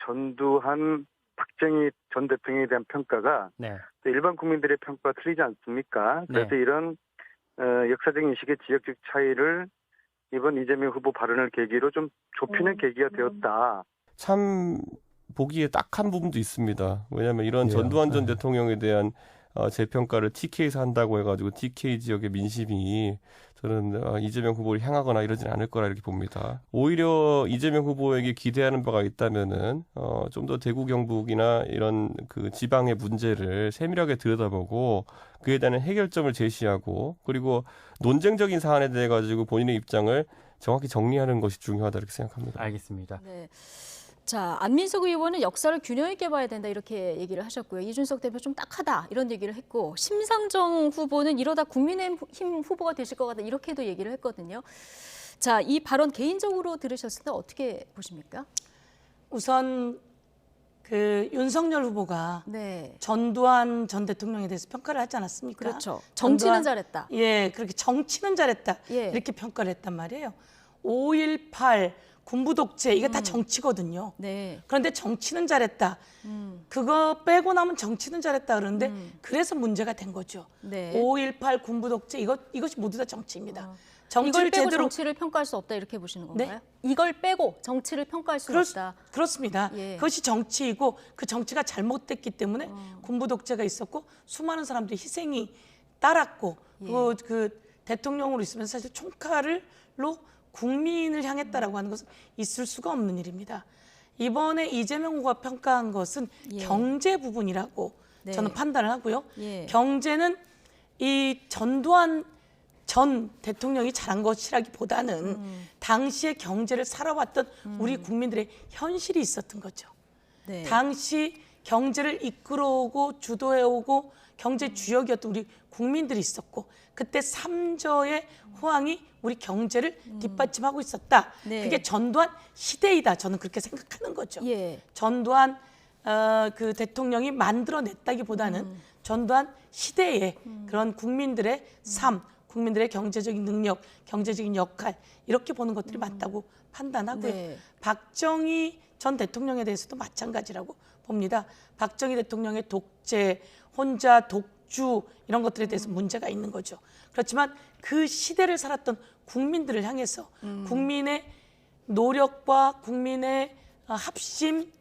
전두환, 박정희 전 대통령에 대한 평가가 네. 또 일반 국민들의 평가가 틀리지 않습니까? 그래서 네. 이런 역사적인 인식의 지역적 차이를 이번 이재명 후보 발언을 계기로 좀 좁히는 계기가 되었다. 참 보기에 딱한 부분도 있습니다. 왜냐하면 이런 전두환 전 대통령에 대한 재평가를 TK에서 한다고 해가지고 TK 지역의 민심이 저는 이재명 후보를 향하거나 이러진 않을 거라 이렇게 봅니다. 오히려 이재명 후보에게 기대하는 바가 있다면은 좀 더 대구 경북이나 이런 그 지방의 문제를 세밀하게 들여다보고 그에 대한 해결점을 제시하고 그리고 논쟁적인 사안에 대해 가지고 본인의 입장을 정확히 정리하는 것이 중요하다 이렇게 생각합니다. 알겠습니다. 네. 자, 안민석 의원은 역사를 균형 있게 봐야 된다 이렇게 얘기를 하셨고요. 이준석 대표 좀 딱하다 이런 얘기를 했고 심상정 후보는 이러다 국민의힘 후보가 되실 것 같다 이렇게도 얘기를 했거든요. 자, 이 발언 개인적으로 들으셨을 때 어떻게 보십니까? 우선 그 윤석열 후보가 네. 전두환 전 대통령에 대해서 평가를 하지 않았습니까? 그렇죠. 정치는 잘했다. 예, 그렇게 정치는 잘했다. 예. 이렇게 평가를 했단 말이에요. 5.18 군부 독재 이게 다 정치거든요. 네. 그런데 정치는 잘했다. 그거 빼고 나면 정치는 잘했다 그러는데 그래서 문제가 된 거죠. 네. 5.18 군부 독재 이것이 모두 다 정치입니다. 이걸 정치를 빼고 제대로 정치를 평가할 수 없다 이렇게 보시는 건가요? 네? 이걸 빼고 정치를 평가할 수 없다. 그렇습니다. 예. 그것이 정치이고 그 정치가 잘못됐기 때문에 군부 독재가 있었고 수많은 사람들이 희생이 따랐고 예. 그 대통령으로 있으면서 사실 총칼로 국민을 향했다라고 하는 것은 있을 수가 없는 일입니다. 이번에 이재명 후보가 평가한 것은 예. 경제 부분이라고 네. 저는 판단을 하고요. 예. 경제는 이 전두환 전 대통령이 잘한 것이라기보다는 당시의 경제를 살아왔던 우리 국민들의 현실이 있었던 거죠. 네. 당시 경제를 이끌어오고 주도해오고 경제 주역이었던 우리 국민들이 있었고 그때 삼저의 호황이 우리 경제를 뒷받침하고 있었다. 네. 그게 전두환 시대이다. 저는 그렇게 생각하는 거죠. 예. 전두환 그 대통령이 만들어냈다기보다는 전두환 시대의 그런 국민들의 삶, 국민들의 경제적인 능력, 경제적인 역할 이렇게 보는 것들이 맞다고 판단하고요. 네. 박정희 전 대통령에 대해서도 마찬가지라고 봅니다. 박정희 대통령의 독재, 혼자 독주 이런 것들에 대해서 문제가 있는 거죠. 그렇지만 그 시대를 살았던 국민들을 향해서 국민의 노력과 국민의 합심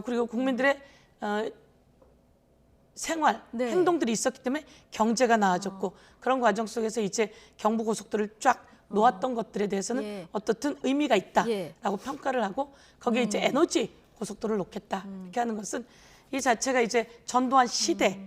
그리고 국민들의 생활, 네. 행동들이 있었기 때문에 경제가 나아졌고 그런 과정 속에서 이제 경부고속도로를 쫙 놓았던 것들에 대해서는 예. 어떻든 의미가 있다라고 예. 평가를 하고 거기에 이제 에너지 고속도로를 놓겠다 이렇게 하는 것은 이 자체가 이제 전두환 시대,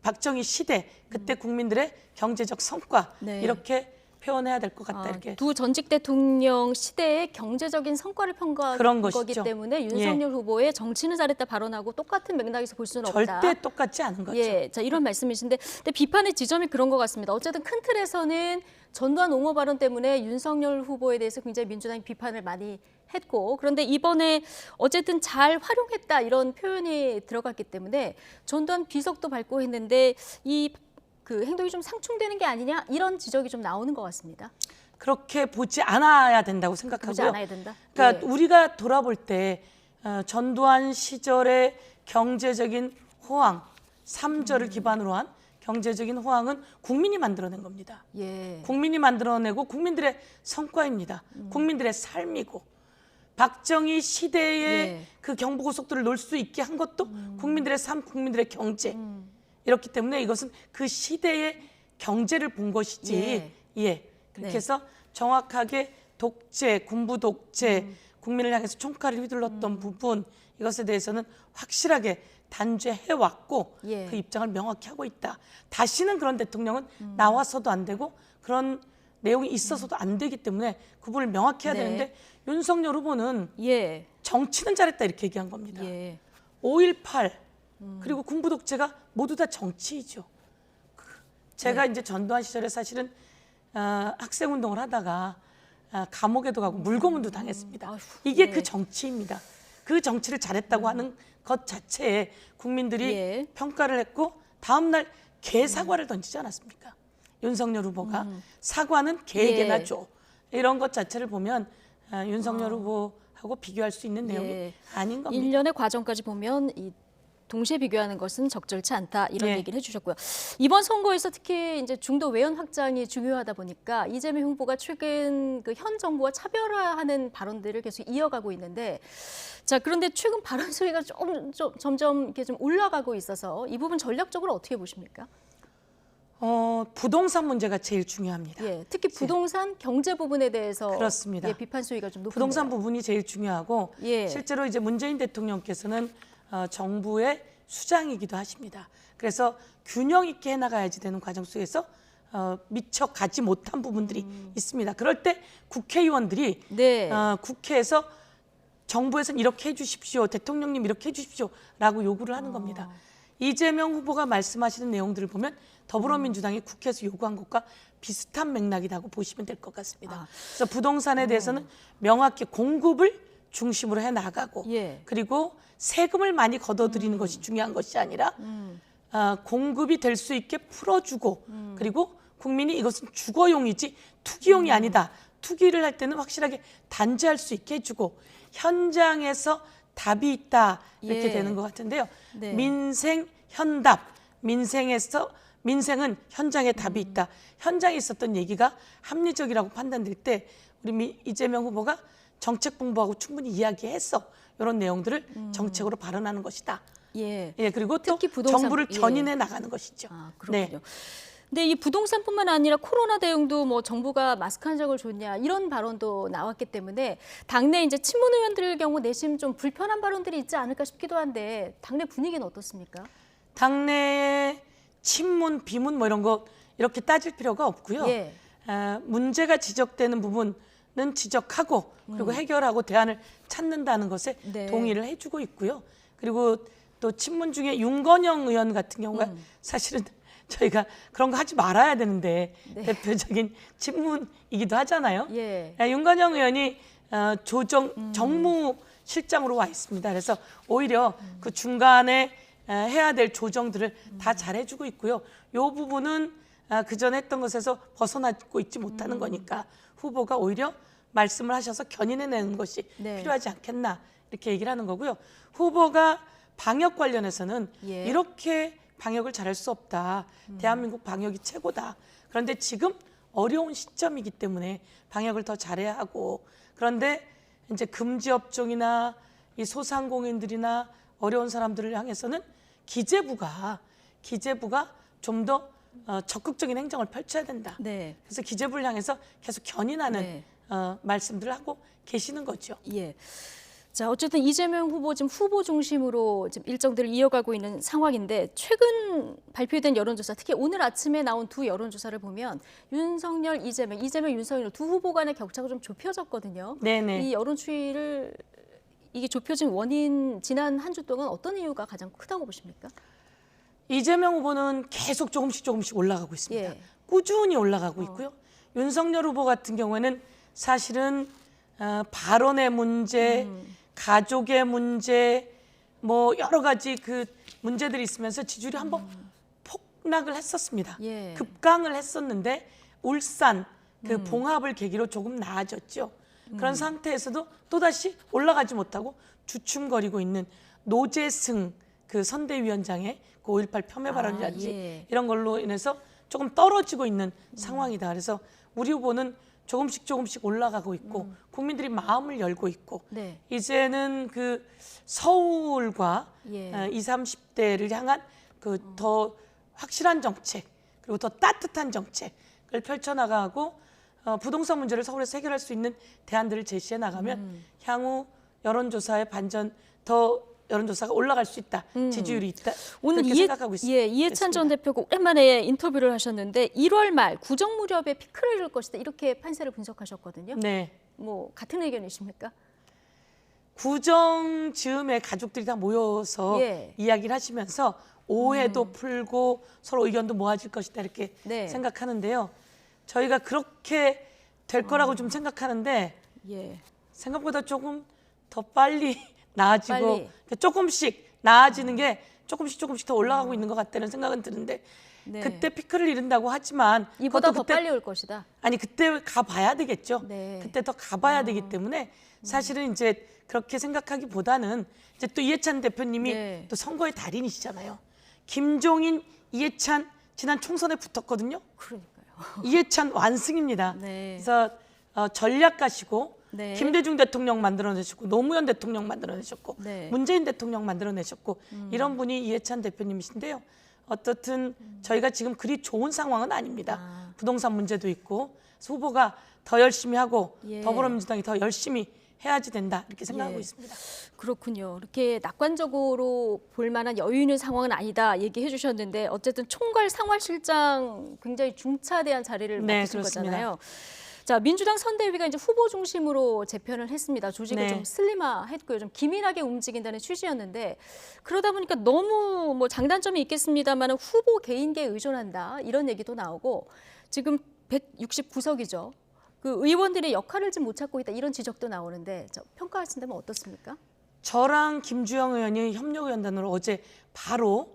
박정희 시대 그때 국민들의 경제적 성과 네. 이렇게 표현해야 될 것 같다 이렇게. 두 전직 대통령 시대의 경제적인 성과를 평가한 그런 거기 것이죠. 때문에 윤석열 후보의 정치는 잘했다 발언하고 똑같은 맥락에서 볼 수는 없다. 절대 똑같지 않은 거죠. 예, 자 이런 말씀이신데 근데 비판의 지점이 그런 것 같습니다. 어쨌든 큰 틀에서는 전두환 옹호 발언 때문에 윤석열 후보에 대해서 굉장히 민주당이 비판을 많이 했고 그런데 이번에 어쨌든 잘 활용했다 이런 표현이 들어갔기 때문에 전두환 비석도 밟고 했는데 이 그 행동이 좀 상충되는 게 아니냐 이런 지적이 좀 나오는 것 같습니다. 그렇게 보지 않아야 된다고 생각하고요. 보지 않아야 된다. 그러니까 예. 우리가 돌아볼 때 전두환 시절의 경제적인 호황, 삼저를 기반으로 한 경제적인 호황은 국민이 만들어낸 겁니다. 예. 국민이 만들어내고 국민들의 성과입니다. 국민들의 삶이고 박정희 시대의 예. 그 경부고속도로를 놓을 수 있게 한 것도 국민들의 삶, 국민들의 경제. 이렇기 때문에 이것은 그 시대의 경제를 본 것이지. 예. 그렇게 네. 해서 정확하게 독재, 군부 독재, 국민을 향해서 총칼을 휘둘렀던 부분 이것에 대해서는 확실하게 단죄해왔고 예. 그 입장을 명확히 하고 있다. 다시는 그런 대통령은 나와서도 안 되고 그런 내용이 있어서도 안 되기 때문에 구분을 명확히 해야 네. 되는데 윤석열 후보는 예. 정치는 잘했다 이렇게 얘기한 겁니다. 예. 5.18 그리고 군부 독재가 모두 다 정치이죠. 제가 이제 전두환 시절에 사실은 학생 운동을 하다가 감옥에도 가고 물고문도 당했습니다. 이게 네. 그 정치입니다. 그 정치를 잘했다고 하는 것 자체에 국민들이 예. 평가를 했고 다음 날 개사과를 던지지 않았습니까? 윤석열 후보가 사과는 개에게나 예. 줘. 이런 것 자체를 보면 윤석열 후보하고 비교할 수 있는 내용이 예. 아닌 겁니다. 일련의 과정까지 보면 이 동시에 비교하는 것은 적절치 않다 이런 네. 얘기를 해주셨고요. 이번 선거에서 특히 이제 중도 외연 확장이 중요하다 보니까 이재명 후보가 최근 그 현 정부와 차별화하는 발언들을 계속 이어가고 있는데, 자 그런데 최근 발언 수위가 점점 이렇게 좀 올라가고 있어서 이 부분 전략적으로 어떻게 보십니까? 부동산 문제가 제일 중요합니다. 예, 특히 부동산 경제 부분에 대해서 그렇습니다. 예, 비판 수위가 좀 높은데요. 부동산 부분이 제일 중요하고 예. 실제로 이제 문재인 대통령께서는 정부의 수장이기도 하십니다. 그래서 균형 있게 해나가야지 되는 과정 속에서 미처 가지 못한 부분들이 있습니다. 그럴 때 국회의원들이 네. 국회에서 정부에서는 이렇게 해주십시오, 대통령님 이렇게 해주십시오라고 요구를 하는 겁니다. 이재명 후보가 말씀하시는 내용들을 보면 더불어민주당이 국회에서 요구한 것과 비슷한 맥락이라고 보시면 될 것 같습니다. 그래서 부동산에 대해서는 명확히 공급을 중심으로 해나가고 예. 그리고 세금을 많이 걷어들이는 것이 중요한 것이 아니라 공급이 될 수 있게 풀어주고 그리고 국민이 이것은 주거용이지 투기용이 아니다. 투기를 할 때는 확실하게 단죄할 수 있게 해주고 현장에서 답이 있다 이렇게 예. 되는 것 같은데요. 네. 민생 현답, 민생은 현장에 답이 있다. 현장에 있었던 얘기가 합리적이라고 판단될 때 우리 이재명 후보가 정책 공부하고 충분히 이야기했어. 이런 내용들을 정책으로 발언하는 것이다. 예. 예, 그리고 또 특히 부동산, 정부를 예. 견인해 나가는 것이죠. 그렇군요. 네. 근데 이 부동산뿐만 아니라 코로나 대응도 뭐 정부가 마스크 한 장을 줬냐 이런 발언도 나왔기 때문에 당내 이제 친문 의원들 경우 내심 좀 불편한 발언들이 있지 않을까 싶기도 한데 당내 분위기는 어떻습니까? 당내의 친문, 비문 뭐 이런 거 이렇게 따질 필요가 없고요. 예. 문제가 지적되는 부분은 지적하고 그리고 해결하고 대안을 찾는다는 것에 네. 동의를 해주고 있고요. 그리고 또 친문 중에 윤건영 의원 같은 경우가 사실은 저희가 그런 거 하지 말아야 되는데 네. 대표적인 친문이기도 하잖아요. 예. 윤건영 의원이 정무실장으로 와 있습니다. 그래서 오히려 그 중간에 해야 될 조정들을 다 잘해주고 있고요. 이 부분은 그전에 했던 것에서 벗어나고 있지 못하는 거니까 후보가 오히려 말씀을 하셔서 견인해내는 것이 네. 필요하지 않겠나 이렇게 얘기를 하는 거고요. 후보가 방역 관련해서는 예. 이렇게 방역을 잘할 수 없다. 대한민국 방역이 최고다. 그런데 지금 어려운 시점이기 때문에 방역을 더 잘해야 하고 그런데 이제 금지 업종이나 이 소상공인들이나 어려운 사람들을 향해서는 기재부가 좀 더 적극적인 행정을 펼쳐야 된다. 네. 그래서 기재부를 향해서 계속 견인하는 네. 말씀들을 하고 계시는 거죠. 예. 자, 어쨌든 이재명 후보 지금 후보 중심으로 지금 일정들을 이어가고 있는 상황인데 최근 발표된 여론조사, 특히 오늘 아침에 나온 두 여론조사를 보면 윤석열, 이재명, 윤석열 두 후보 간의 격차가 좀 좁혀졌거든요. 네네. 이 여론 추이를 이게 좁혀진 원인 지난 한 주 동안 어떤 이유가 가장 크다고 보십니까? 이재명 후보는 계속 조금씩 올라가고 있습니다. 예. 꾸준히 올라가고 있고요. 윤석열 후보 같은 경우에는 사실은 발언의 문제, 가족의 문제, 뭐 여러 가지 그 문제들이 있으면서 지지율이 한번 폭락을 했었습니다. 예. 급강을 했었는데 울산 그 봉합을 계기로 조금 나아졌죠. 그런 상태에서도 또다시 올라가지 못하고 주춤거리고 있는 노재승 그 선대위원장의 그 5.18 폄훼 발언이라든지 예. 이런 걸로 인해서 조금 떨어지고 있는 상황이다. 그래서 우리 후보는 조금씩 올라가고 있고 국민들이 마음을 열고 있고 네. 이제는 그 서울과 예. 20, 30대를 향한 그 더 확실한 정책 그리고 더 따뜻한 정책을 펼쳐나가고 부동산 문제를 서울에서 해결할 수 있는 대안들을 제시해 나가면 향후 여론조사의 반전 더 여론조사가 올라갈 수 있다, 지지율이 있다 오늘 그렇게 생각하고 있습니다. 이해찬 전 대표가 오랜만에 인터뷰를 하셨는데 1월 말 구정 무렵에 피크를 이룰 것이다 이렇게 판세를 분석하셨거든요. 네. 뭐 같은 의견이십니까? 구정 즈음에 가족들이 다 모여서 이야기를 하시면서 오해도 풀고 서로 의견도 모아질 것이다 이렇게 생각하는데요. 저희가 그렇게 될 거라고 좀 생각하는데 생각보다 조금 더 빨리 나아지고 조금씩 나아지는 게 조금씩 더 올라가고 있는 것 같다는 생각은 드는데 그때 피크를 이룬다고 하지만 이보다 더 빨리 올 것이다. 아니 그때 가봐야 되겠죠. 그때 더 가봐야 되기 때문에 사실은 이제 그렇게 생각하기보다는 이제 또 이해찬 대표님이 또 선거의 달인이시잖아요. 김종인, 이해찬 지난 총선에 붙었거든요. 그러니까요. 이해찬 완승입니다. 그래서 전략가시고 김대중 대통령 만들어내셨고 노무현 대통령 만들어내셨고 문재인 대통령 만들어내셨고 이런 분이 이해찬 대표님이신데요. 어떻든 저희가 지금 그리 좋은 상황은 아닙니다. 부동산 문제도 있고 후보가 더 열심히 하고 더불어민주당이 더 열심히 해야지 된다 이렇게 생각하고 있습니다. 그렇군요. 이렇게 낙관적으로 볼 만한 여유 있는 상황은 아니다 얘기해 주셨는데 어쨌든 총괄 상황실장 굉장히 중차대한 자리를 맡으신 거잖아요. 자, 민주당 선대위가 이제 후보 중심으로 재편을 했습니다. 조직을 좀 슬림화했고요. 좀 기민하게 움직인다는 취지였는데 그러다 보니까 너무 뭐 장단점이 있겠습니다만 후보 개인계에 의존한다 이런 얘기도 나오고 지금 169석이죠. 그 의원들의 역할을 좀 못 찾고 있다 이런 지적도 나오는데 평가하신다면 어떻습니까? 저랑 김주영 의원이 협력위원단으로 어제 바로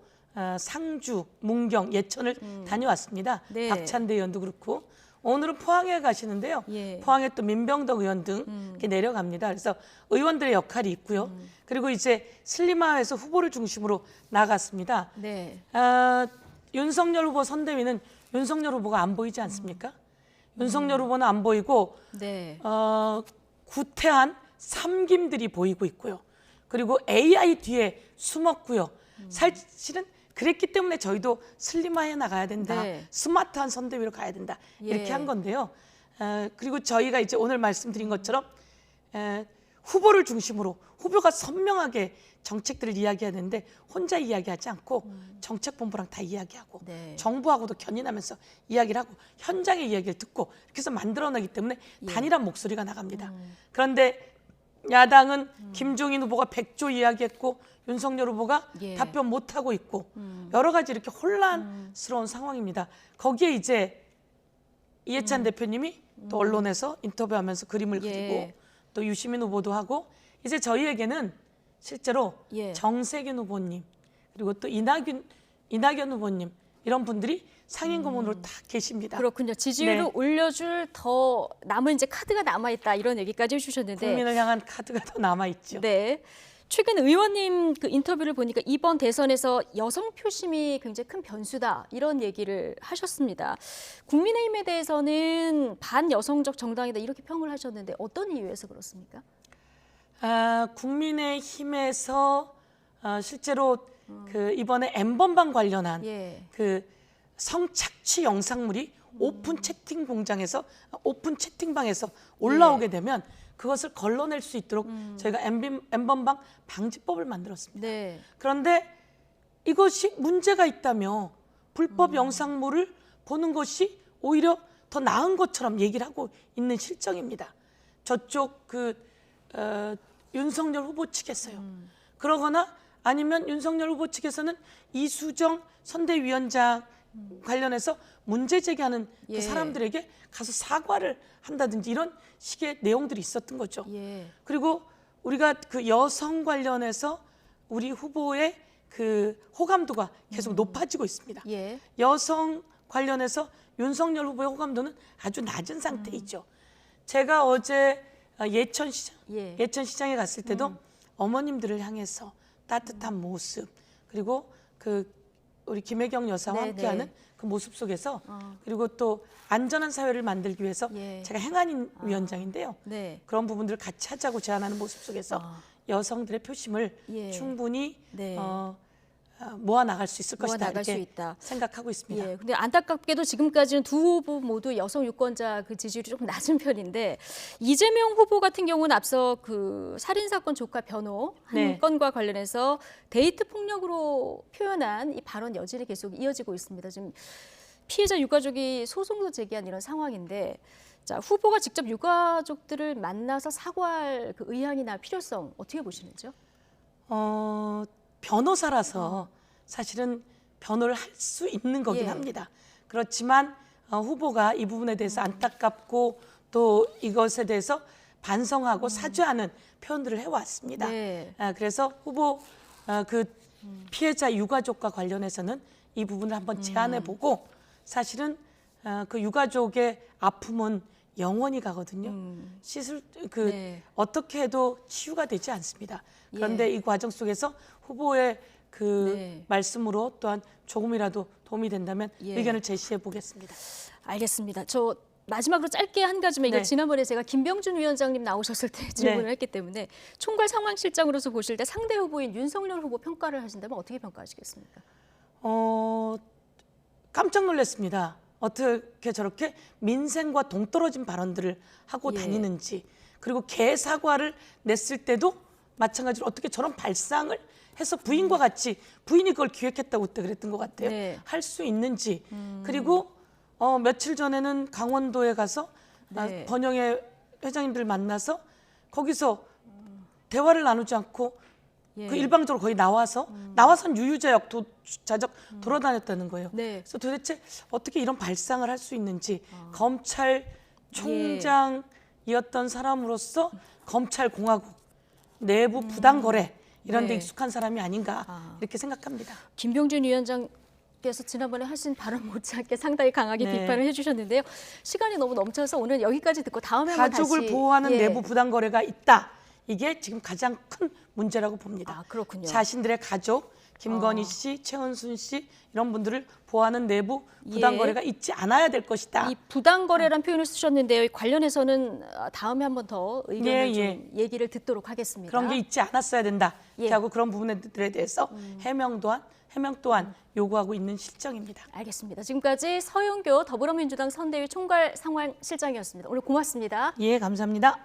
상주, 문경, 예천을 다녀왔습니다. 박찬대 의원도 그렇고 오늘은 포항에 가시는데요. 포항에 또 민병덕 의원 등 이렇게 내려갑니다. 그래서 의원들의 역할이 있고요. 그리고 이제 슬림화해서 후보를 중심으로 나갔습니다. 윤석열 후보 선대위는 윤석열 후보가 안 보이지 않습니까? 윤석열 후보는 안 보이고 구태한 삼김들이 보이고 있고요. 그리고 AI 뒤에 숨었고요. 사실은 그랬기 때문에 저희도 슬림화해 나가야 된다. 스마트한 선대위로 가야 된다. 이렇게 한 건데요. 그리고 저희가 이제 오늘 말씀드린 것처럼 후보를 중심으로 후보가 선명하게 정책들을 이야기하는데 혼자 이야기하지 않고 정책본부랑 다 이야기하고 정부하고도 견인하면서 이야기를 하고 현장의 이야기를 듣고 이렇게 해서 만들어내기 때문에 단일한 목소리가 나갑니다. 그런데 야당은 김종인 후보가 100조 이야기했고 윤석열 후보가 답변 못하고 있고 여러 가지 이렇게 혼란스러운 상황입니다. 거기에 이제 이해찬 대표님이 또 언론에서 인터뷰하면서 그림을 그리고 또 유시민 후보도 하고 이제 저희에게는 실제로 정세균 후보님 그리고 또 이낙연 후보님 이런 분들이 상임 고문으로 다 계십니다. 그렇군요. 지지율을 올려줄 더 남은 이제 카드가 남아있다 이런 얘기까지 해주셨는데 국민을 향한 카드가 더 남아있죠. 최근 의원님 그 인터뷰를 보니까 이번 대선에서 여성 표심이 굉장히 큰 변수다 이런 얘기를 하셨습니다. 국민의힘에 대해서는 반여성적 정당이다 이렇게 평을 하셨는데 어떤 이유에서 그렇습니까? 국민의힘에서 실제로 그 이번에 N번방 관련한 그 성착취 영상물이 오픈 채팅 공장에서 오픈 채팅방에서 올라오게 되면 그것을 걸러낼 수 있도록 저희가 N번방 방지법을 만들었습니다. 그런데 이것이 문제가 있다며 불법 영상물을 보는 것이 오히려 더 나은 것처럼 얘기를 하고 있는 실정입니다. 저쪽 윤석열 후보 측에서요. 그러거나 아니면 윤석열 후보 측에서는 이수정 선대위원장 관련해서 문제 제기하는 그 사람들에게 가서 사과를 한다든지 이런 식의 내용들이 있었던 거죠. 그리고 우리가 그 여성 관련해서 우리 후보의 그 호감도가 계속 높아지고 있습니다. 여성 관련해서 윤석열 후보의 호감도는 아주 낮은 상태이죠. 제가 어제 예천시장에 갔을 때도 어머님들을 향해서 따뜻한 모습 그리고 우리 김혜경 여사와 함께하는 그 모습 속에서 그리고 또 안전한 사회를 만들기 위해서 제가 행안위 위원장인데요. 그런 부분들을 같이 하자고 제안하는 모습 속에서 여성들의 표심을 충분히 모아 나갈 수 있을 것이다 나갈 수 이렇게 있다. 생각하고 있습니다. 예, 근데 안타깝게도 지금까지는 두 후보 모두 여성 유권자 그 지지율이 조금 낮은 편인데 이재명 후보 같은 경우는 앞서 그 살인 사건 조카 변호 한 네. 건과 관련해서 데이트 폭력으로 표현한 이 발언 여진이 계속 이어지고 있습니다. 지금 피해자 유가족이 소송도 제기한 이런 상황인데, 자, 후보가 직접 유가족들을 만나서 사과할 그 의향이나 필요성 어떻게 보시는지요? 변호사라서 사실은 변호를 할 수 있는 거긴 예. 합니다. 그렇지만 후보가 이 부분에 대해서 안타깝고 또 이것에 대해서 반성하고 사죄하는 표현들을 해왔습니다. 네. 그래서 후보 그 피해자 유가족과 관련해서는 이 부분을 한번 제안해보고 사실은 그 유가족의 아픔은 영원히 가거든요. 시술 네. 어떻게 해도 치유가 되지 않습니다. 그런데 이 과정 속에서 후보의 그 말씀으로 또한 조금이라도 도움이 된다면 의견을 제시해 보겠습니다. 알겠습니다. 저 마지막으로 짧게 한 가지만 이거 지난번에 제가 김병준 위원장님 나오셨을 때 질문을 했기 때문에 총괄 상황실장으로서 보실 때 상대 후보인 윤석열 후보 평가를 하신다면 어떻게 평가하시겠습니까? 깜짝 놀랐습니다. 어떻게 저렇게 민생과 동떨어진 발언들을 하고 다니는지, 그리고 개 사과를 냈을 때도 마찬가지로 어떻게 저런 발상을 해서 부인과 같이 부인이 그걸 기획했다고 그때 그랬던 것 같아요. 할 수 있는지. 그리고 며칠 전에는 강원도에 가서 번영의 회장님들 만나서 거기서 대화를 나누지 않고 그 일방적으로 거의 나와선 유유자적 돌아다녔다는 거예요. 그래서 도대체 어떻게 이런 발상을 할 수 있는지 검찰총장이었던 사람으로서 검찰공화국 내부 부당거래 이런 데 익숙한 사람이 아닌가 이렇게 생각합니다. 김병준 위원장께서 지난번에 하신 발언 못지않게 상당히 강하게 비판을 해주셨는데요. 시간이 너무 넘쳐서 오늘 여기까지 듣고 다음에 한번 다시. 가족을 보호하는 내부 부당거래가 있다. 이게 지금 가장 큰 문제라고 봅니다. 그렇군요. 자신들의 가족, 김건희 씨, 최은순 씨 이런 분들을 보호하는 내부 부당거래가 있지 않아야 될 것이다. 이 부당거래란 표현을 쓰셨는데요. 관련해서는 다음에 한번 더 의견을 좀 얘기를 듣도록 하겠습니다. 그런 게 있지 않았어야 된다. 하고 그런 부분들에 대해서 해명 또한 요구하고 있는 실정입니다. 알겠습니다. 지금까지 서영교 더불어민주당 선대위 총괄 상황실장이었습니다. 오늘 고맙습니다. 예, 감사합니다.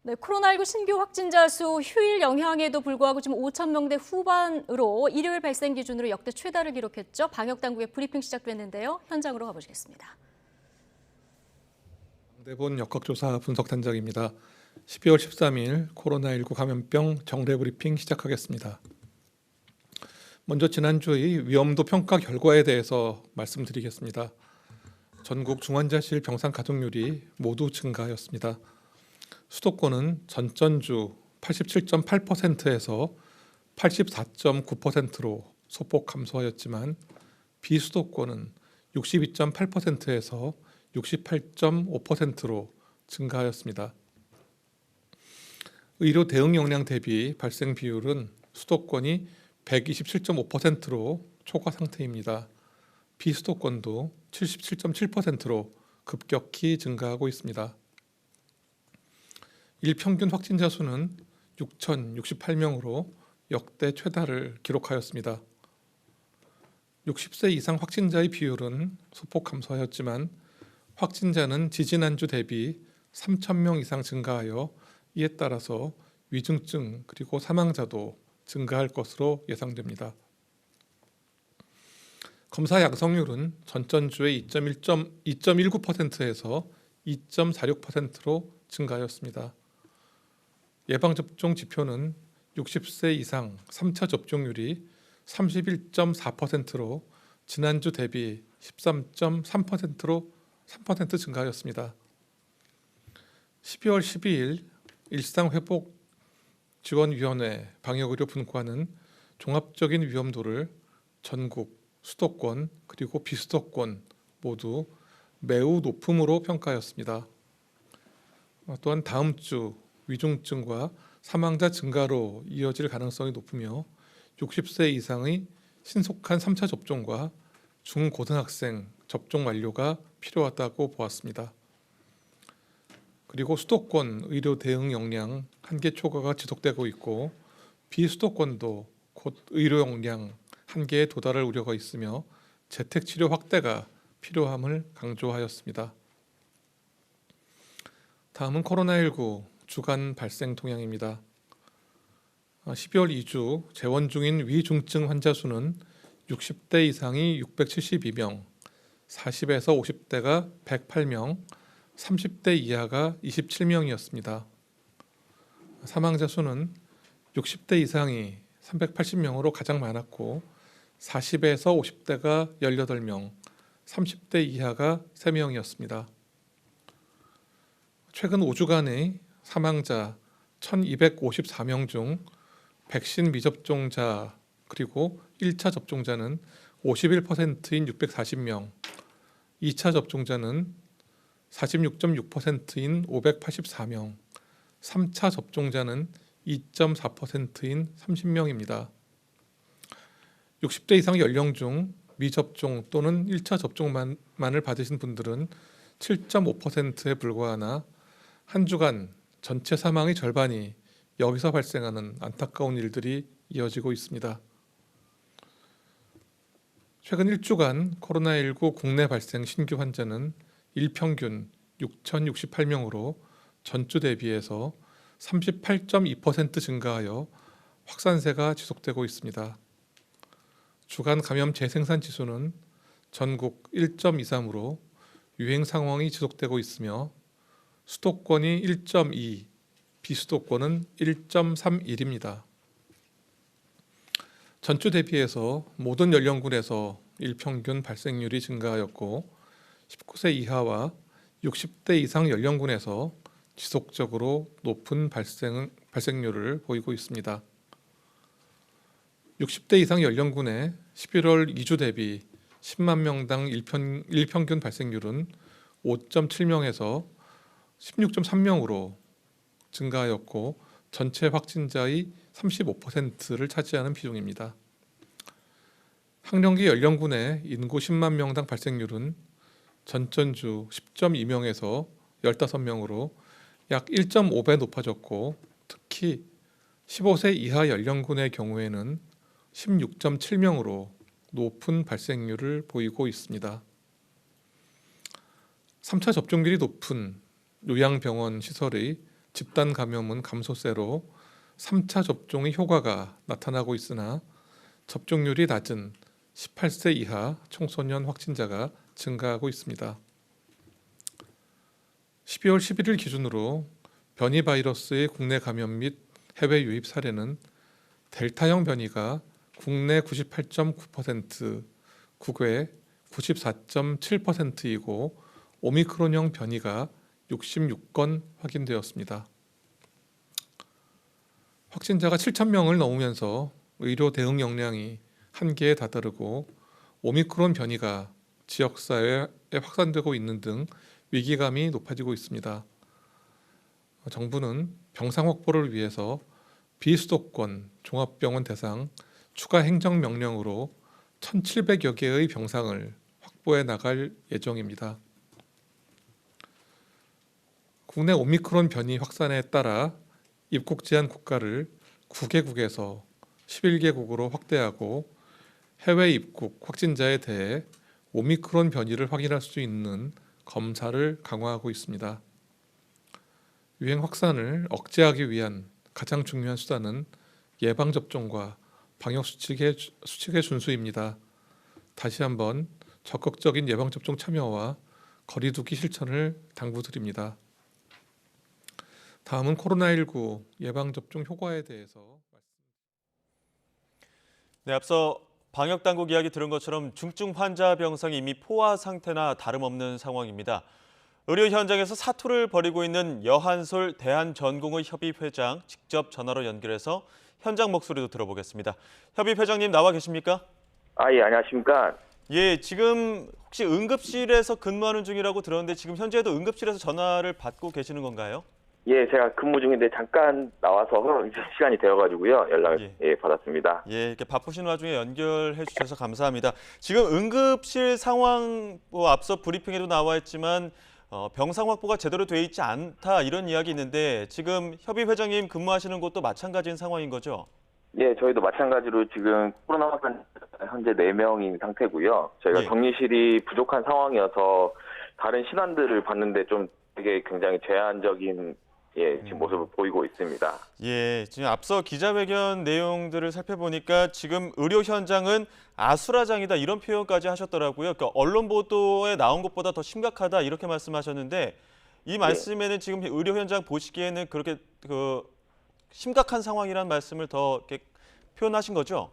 네, 코로나19 신규 확진자 수 휴일 영향에도 불구하고 지금 5천 명대 후반으로 일요일 발생 기준으로 역대 최다를 기록했죠. 방역 당국의 브리핑 시작됐는데요. 현장으로 가보시겠습니다. 대본 역학조사 분석 단장입니다. 12월 13일 코로나19 감염병 정례 브리핑 시작하겠습니다. 먼저 지난주의 위험도 평가 결과에 대해서 말씀드리겠습니다. 전국 중환자실 병상 가동률이 모두 증가하였습니다. 수도권은 전전주 87.8%에서 84.9%로 소폭 감소하였지만 비수도권은 62.8%에서 68.5%로 증가하였습니다. 의료 대응 역량 대비 발생 비율은 수도권이 127.5%로 초과 상태입니다. 비수도권도 77.7%로 급격히 증가하고 있습니다. 일평균 확진자 수는 6,068명으로 역대 최다를 기록하였습니다. 60세 이상 확진자의 비율은 소폭 감소하였지만 확진자는 지지난주 대비 3,000명 이상 증가하여 이에 따라서 위중증 그리고 사망자도 증가할 것으로 예상됩니다. 검사 양성률은 전전주의 2.19%에서 2.46%로 증가하였습니다. 예방접종 지표는 60세 이상 3차 접종률이 31.4%로 지난주 대비 13.3%로 3% 증가하였습니다. 12월 12일 일상회복지원위원회 방역의료 분과는 종합적인 위험도를 전국, 수도권 그리고 비수도권 모두 매우 높음으로 평가하였습니다. 또한 다음 주 위중증과 사망자 증가로 이어질 가능성이 높으며 60세 이상의 신속한 3차 접종과 중고등학생 접종 완료가 필요하다고 보았습니다. 그리고 수도권 의료 대응 역량 한계 초과가 지속되고 있고 비수도권도 곧 의료 역량 한계에 도달할 우려가 있으며 재택치료 확대가 필요함을 강조하였습니다. 다음은 코로나19 주간 발생 동향입니다. 12월 2주 재원 중인 위중증 환자 수는 60대 이상이 672명, 40에서 50대가 108명, 30대 이하가 27명이었습니다. 사망자 수는 60대 이상이 380명으로 가장 많았고 40에서 50대가 18명, 30대 이하가 3명이었습니다. 최근 5주간의 사망자 1254명 중 백신 미접종자 그리고 1차 접종자는 51%인 640명, 2차 접종자는 46.6%인 584명, 3차 접종자는 2.4%인 30명입니다. 60대 이상 연령 중 미접종 또는 1차 접종만을 받으신 분들은 7.5%에 불과하나 한 주간 전체 사망의 절반이 여기서 발생하는 안타까운 일들이 이어지고 있습니다. 최근 1주간 코로나19 국내 발생 신규 환자는 일평균 6,068명으로 전주 대비해서 38.2% 증가하여 확산세가 지속되고 있습니다. 주간 감염 재생산 지수는 전국 1.23으로 유행 상황이 지속되고 있으며 수도권이 1.2, 비수도권은 1.31입니다. 전주 대비해서 모든 연령군에서 일평균 발생률이 증가하였고 19세 이하와 60대 이상 연령군에서 지속적으로 높은 발생률을 보이고 있습니다. 60대 이상 연령군의 11월 2주 대비 10만 명당 일평균 발생률은 5.7명에서 16.3명으로 증가하였고 전체 확진자의 35%를 차지하는 비중입니다. 학령기 연령군의 인구 10만 명당 발생률은 전전주 10.2명에서 15명으로 약 1.5배 높아졌고 특히 15세 이하 연령군의 경우에는 16.7명으로 높은 발생률을 보이고 있습니다. 3차 접종률이 높은 요양병원 시설의 집단 감염은 감소세로 3차 접종의 효과가 나타나고 있으나 접종률이 낮은 18세 이하 청소년 확진자가 증가하고 있습니다. 12월 11일 기준으로 변이 바이러스의 국내 감염 및 해외 유입 사례는 델타형 변이가 국내 98.9%, 국외 94.7%이고 오미크론형 변이가 66건 확인되었습니다. 확진자가 7,000명을 넘으면서 의료 대응 역량이 한계에 다다르고 오미크론 변이가 지역사회에 확산되고 있는 등 위기감이 높아지고 있습니다. 정부는 병상 확보를 위해서 비수도권 종합병원 대상 추가 행정명령으로 1,700여 개의 병상을 확보해 나갈 예정입니다. 국내 오미크론 변이 확산에 따라 입국 제한 국가를 9개국에서 11개국으로 확대하고 해외 입국 확진자에 대해 오미크론 변이를 확인할 수 있는 검사를 강화하고 있습니다. 유행 확산을 억제하기 위한 가장 중요한 수단은 예방접종과 방역수칙의 준수입니다. 다시 한번 적극적인 예방접종 참여와 거리두기 실천을 당부드립니다. 다음은 코로나19 예방접종 효과에 대해서 네, 앞서 방역당국 이야기 들은 것처럼 중증 환자 병상이 이미 포화 상태나 다름없는 상황입니다. 의료 현장에서 사투를 벌이고 있는 여한솔 대한전공의 협의 회장 직접 전화로 연결해서 현장 목소리도 들어보겠습니다. 협의 회장님 나와 계십니까? 예, 안녕하십니까? 예, 지금 혹시 응급실에서 근무하는 중이라고 들었는데 지금 현재도 응급실에서 전화를 받고 계시는 건가요? 예, 제가 근무 중인데 잠깐 나와서 시간이 되어가지고요. 연락을 받았습니다. 예, 이렇게 바쁘신 와중에 연결해 주셔서 감사합니다. 지금 응급실 상황 앞서 브리핑에도 나와 있지만 병상 확보가 제대로 돼 있지 않다 이런 이야기 있는데 지금 협의회장님 근무하시는 곳도 마찬가지인 상황인 거죠? 예, 저희도 마찬가지로 지금 코로나 확산 현재 4명인 상태고요. 저희가 격리실이 부족한 상황이어서 다른 신환들을 봤는데 좀 되게 굉장히 제한적인 지금 모습을 보이고 있습니다. 예, 지금 앞서 기자회견 내용들을 살펴보니까 지금 의료 현장은 아수라장이다 이런 표현까지 하셨더라고요. 그러니까 언론 보도에 나온 것보다 더 심각하다 이렇게 말씀하셨는데 이 말씀에는 지금 의료 현장 보시기에는 그렇게 심각한 상황이라는 말씀을 더 이렇게 표현하신 거죠?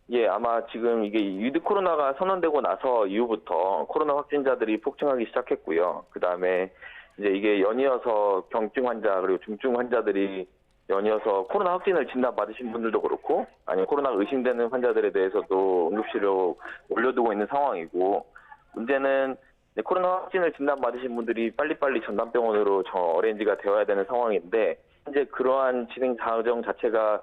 예, 아마 지금 이게 위드 코로나가 선언되고 나서 이후부터 코로나 확진자들이 폭증하기 시작했고요. 그다음에 이제 이게 연이어서 경증 환자 그리고 중증 환자들이 연이어서 코로나 확진을 진단받으신 분들도 그렇고 아니면 코로나 의심되는 환자들에 대해서도 응급실로 올려두고 있는 상황이고 문제는 코로나 확진을 진단받으신 분들이 빨리빨리 전담병원으로 어레인지가 되어야 되는 상황인데 현재 그러한 진행 과정 자체가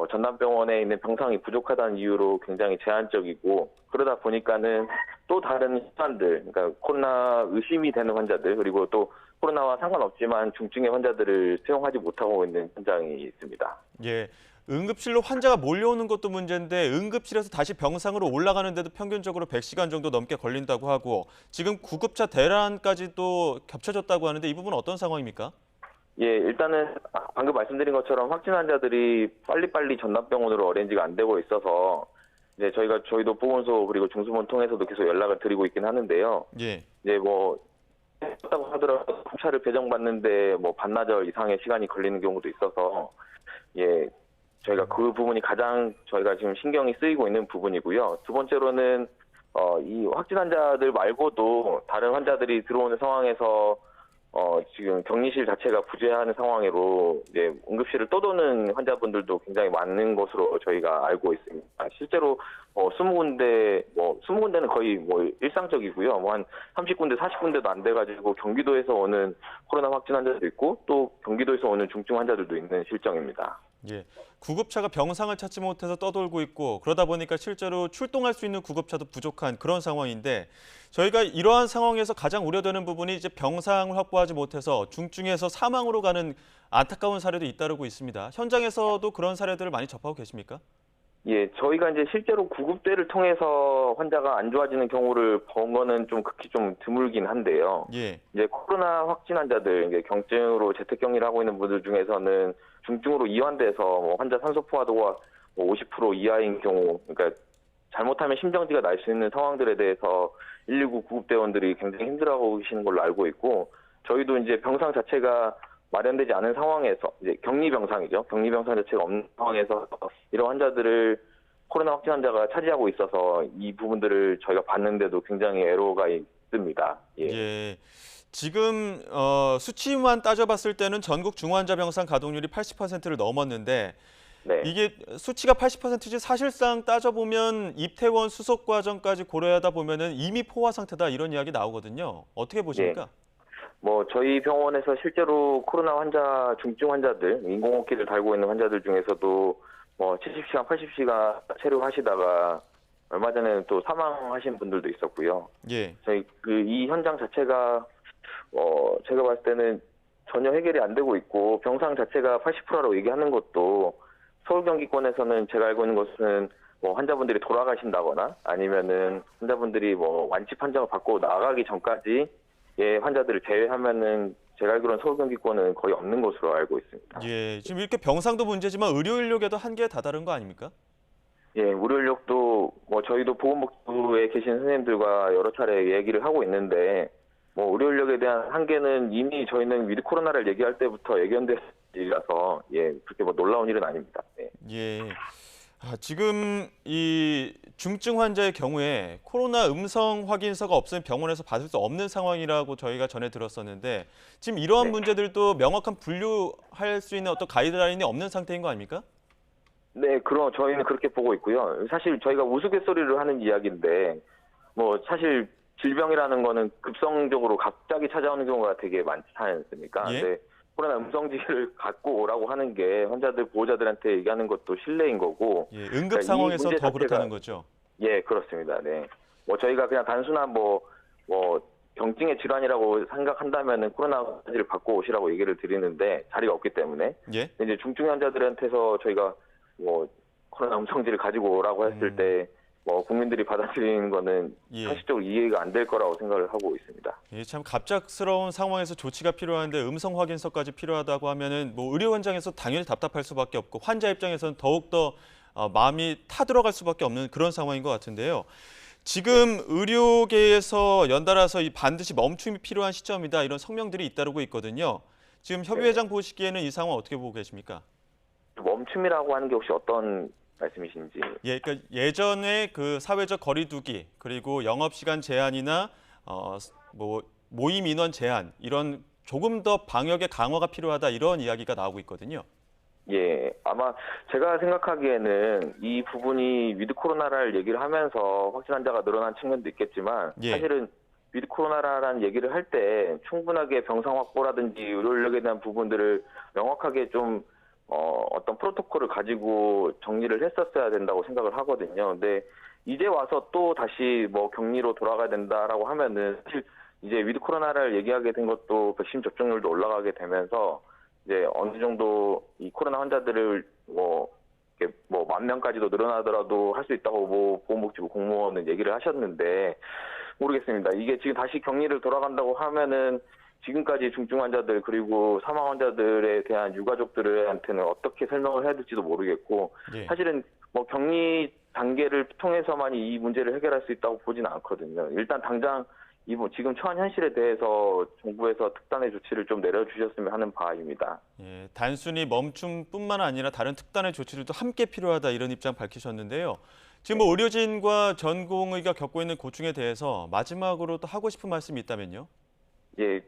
전담병원에 있는 병상이 부족하다는 이유로 굉장히 제한적이고 그러다 보니까는 또 다른 환자들, 그러니까 코로나 의심이 되는 환자들 그리고 또 코로나와 상관없지만 중증의 환자들을 수용하지 못하고 있는 현장이 있습니다. 예, 응급실로 환자가 몰려오는 것도 문제인데 응급실에서 다시 병상으로 올라가는데도 평균적으로 100시간 정도 넘게 걸린다고 하고 지금 구급차 대란까지도 겹쳐졌다고 하는데 이 부분은 어떤 상황입니까? 예, 일단은 방금 말씀드린 것처럼 확진 환자들이 빨리빨리 전담병원으로 어레인지가 안 되고 있어서 이제 저희도 보건소 그리고 중수본 통해서도 계속 연락을 드리고 있긴 하는데요. 예. 이제 했다고 하더라도 구차를 배정받는데 반나절 이상의 시간이 걸리는 경우도 있어서 저희가 그 부분이 가장 저희가 지금 신경이 쓰이고 있는 부분이고요. 두 번째로는 이 확진 환자들 말고도 다른 환자들이 들어오는 상황에서 지금 격리실 자체가 부재하는 상황으로 이제 응급실을 떠도는 환자분들도 굉장히 많은 것으로 저희가 알고 있습니다. 실제로 20군데는 거의 일상적이고요. 한 30군데, 40군데도 안 돼가지고 경기도에서 오는 코로나 확진 환자도 있고 또 경기도에서 오는 중증 환자들도 있는 실정입니다. 예, 구급차가 병상을 찾지 못해서 떠돌고 있고 그러다 보니까 실제로 출동할 수 있는 구급차도 부족한 그런 상황인데 저희가 이러한 상황에서 가장 우려되는 부분이 이제 병상을 확보하지 못해서 중증에서 사망으로 가는 안타까운 사례도 잇따르고 있습니다. 현장에서도 그런 사례들을 많이 접하고 계십니까? 예, 저희가 이제 실제로 구급대를 통해서 환자가 안 좋아지는 경우를 본 거는 좀 극히 좀 드물긴 한데요. 예. 이제 코로나 확진 환자들, 이제 경증으로 재택격리를 하고 있는 분들 중에서는 중증으로 이완돼서 환자 산소 포화도가 50% 이하인 경우, 그러니까 잘못하면 심정지가 날 수 있는 상황들에 대해서 119 구급대원들이 굉장히 힘들어하고 계시는 걸로 알고 있고, 저희도 이제 병상 자체가 마련되지 않은 상황에서 이제 격리병상이죠. 격리병상 자체가 없는 상황에서 이런 환자들을 코로나 확진 환자가 차지하고 있어서 이 부분들을 저희가 봤는데도 굉장히 애로가 있습니다. 예. 지금 수치만 따져봤을 때는 전국 중환자 병상 가동률이 80%를 넘었는데 이게 수치가 80%지 사실상 따져보면 입퇴원 수속 과정까지 고려하다 보면은 이미 포화 상태다 이런 이야기 나오거든요. 어떻게 보십니까? 저희 병원에서 실제로 코로나 환자, 중증 환자들, 인공호흡기를 달고 있는 환자들 중에서도 70시간, 80시간 체류하시다가 얼마 전에는 또 사망하신 분들도 있었고요. 예. 저희 이 현장 자체가 제가 봤을 때는 전혀 해결이 안 되고 있고 병상 자체가 80%라고 얘기하는 것도 서울 경기권에서는 제가 알고 있는 것은 환자분들이 돌아가신다거나 아니면은 환자분들이 완치 판정을 받고 나가기 전까지 환자들을 제외하면은 제가 알기로는 서울 경기권은 거의 없는 것으로 알고 있습니다. 예, 지금 이렇게 병상도 문제지만 의료 인력에도 한계에 다다른 거 아닙니까? 예, 의료 인력도 저희도 보건복지부에 계신 선생님들과 여러 차례 얘기를 하고 있는데 의료 인력에 대한 한계는 이미 저희는 위드 코로나를 얘기할 때부터 예견된 일이라서 그렇게 놀라운 일은 아닙니다. 예. 지금 이 중증 환자의 경우에 코로나 음성 확인서가 없으면 병원에서 받을 수 없는 상황이라고 저희가 전해 들었었는데 지금 이러한 문제들도 명확한 분류할 수 있는 어떤 가이드라인이 없는 상태인 거 아닙니까? 네, 저희는 그렇게 보고 있고요. 사실 저희가 우스갯소리를 하는 이야기인데 사실 질병이라는 거는 급성적으로 갑자기 찾아오는 경우가 되게 많지 않습니까? 근데 코로나 음성지를 갖고 오라고 하는 게 환자들 보호자들한테 얘기하는 것도 실례인 거고. 예, 응급 상황에서 더 그렇다는 거죠. 예, 그렇습니다. 네. 뭐 저희가 그냥 단순한 뭐 경증의 질환이라고 생각한다면은 코로나 환자를 받고 오시라고 얘기를 드리는데 자리가 없기 때문에. 예. 이제 중증 환자들한테서 저희가 뭐 코로나 음성지를 가지고 오라고 했을 때 뭐 국민들이 받아들이는 거는 상식적으로 이해가 안 될 거라고 생각을 하고 있습니다. 예, 참 갑작스러운 상황에서 조치가 필요한데 음성 확인서까지 필요하다고 하면은 뭐 의료 현장에서 당연히 답답할 수밖에 없고 환자 입장에서는 더욱더 마음이 타들어갈 수밖에 없는 그런 상황인 것 같은데요. 지금 의료계에서 연달아서 반드시 멈춤이 필요한 시점이다 이런 성명들이 잇따르고 있거든요. 지금 협의회장 보시기에는 이 상황 어떻게 보고 계십니까? 멈춤이라고 하는 게 혹시 어떤 말씀이신지? 예, 그러니까 예전에 그 사회적 거리두기 그리고 영업시간 제한이나 뭐 모임 인원 제한 이런 조금 더 방역의 강화가 필요하다 이런 이야기가 나오고 있거든요. 예, 아마 제가 생각하기에는 이 부분이 위드 코로나를 얘기를 하면서 확진 환자가 늘어난 측면도 있겠지만 사실은 위드 코로나라는 얘기를 할 때 충분하게 병상 확보라든지 의료 인력에 대한 부분들을 명확하게 좀 어떤 프로토콜을 가지고 정리를 했었어야 된다고 생각을 하거든요. 근데 이제 와서 또 다시 뭐 격리로 돌아가야 된다라고 하면은 사실 이제 위드 코로나를 얘기하게 된 것도 백신 접종률도 올라가게 되면서 이제 어느 정도 이 코로나 환자들을 뭐 10,000명까지도 늘어나더라도 할 수 있다고 뭐 보건복지부 공무원은 얘기를 하셨는데 모르겠습니다. 이게 지금 다시 격리를 돌아간다고 하면은 지금까지 중증 환자들 그리고 사망 환자들에 대한 유가족들한테는 어떻게 설명을 해야 될지도 모르겠고 사실은 뭐 격리 단계를 통해서만이 이 문제를 해결할 수 있다고 보지는 않거든요. 일단 당장 지금 처한 현실에 대해서 정부에서 특단의 조치를 좀 내려주셨으면 하는 바입니다. 예, 단순히 멈춤뿐만 아니라 다른 특단의 조치들도 함께 필요하다 이런 입장 밝히셨는데요. 지금 뭐 의료진과 전공의가 겪고 있는 고충에 대해서 마지막으로 또 하고 싶은 말씀이 있다면요? 예,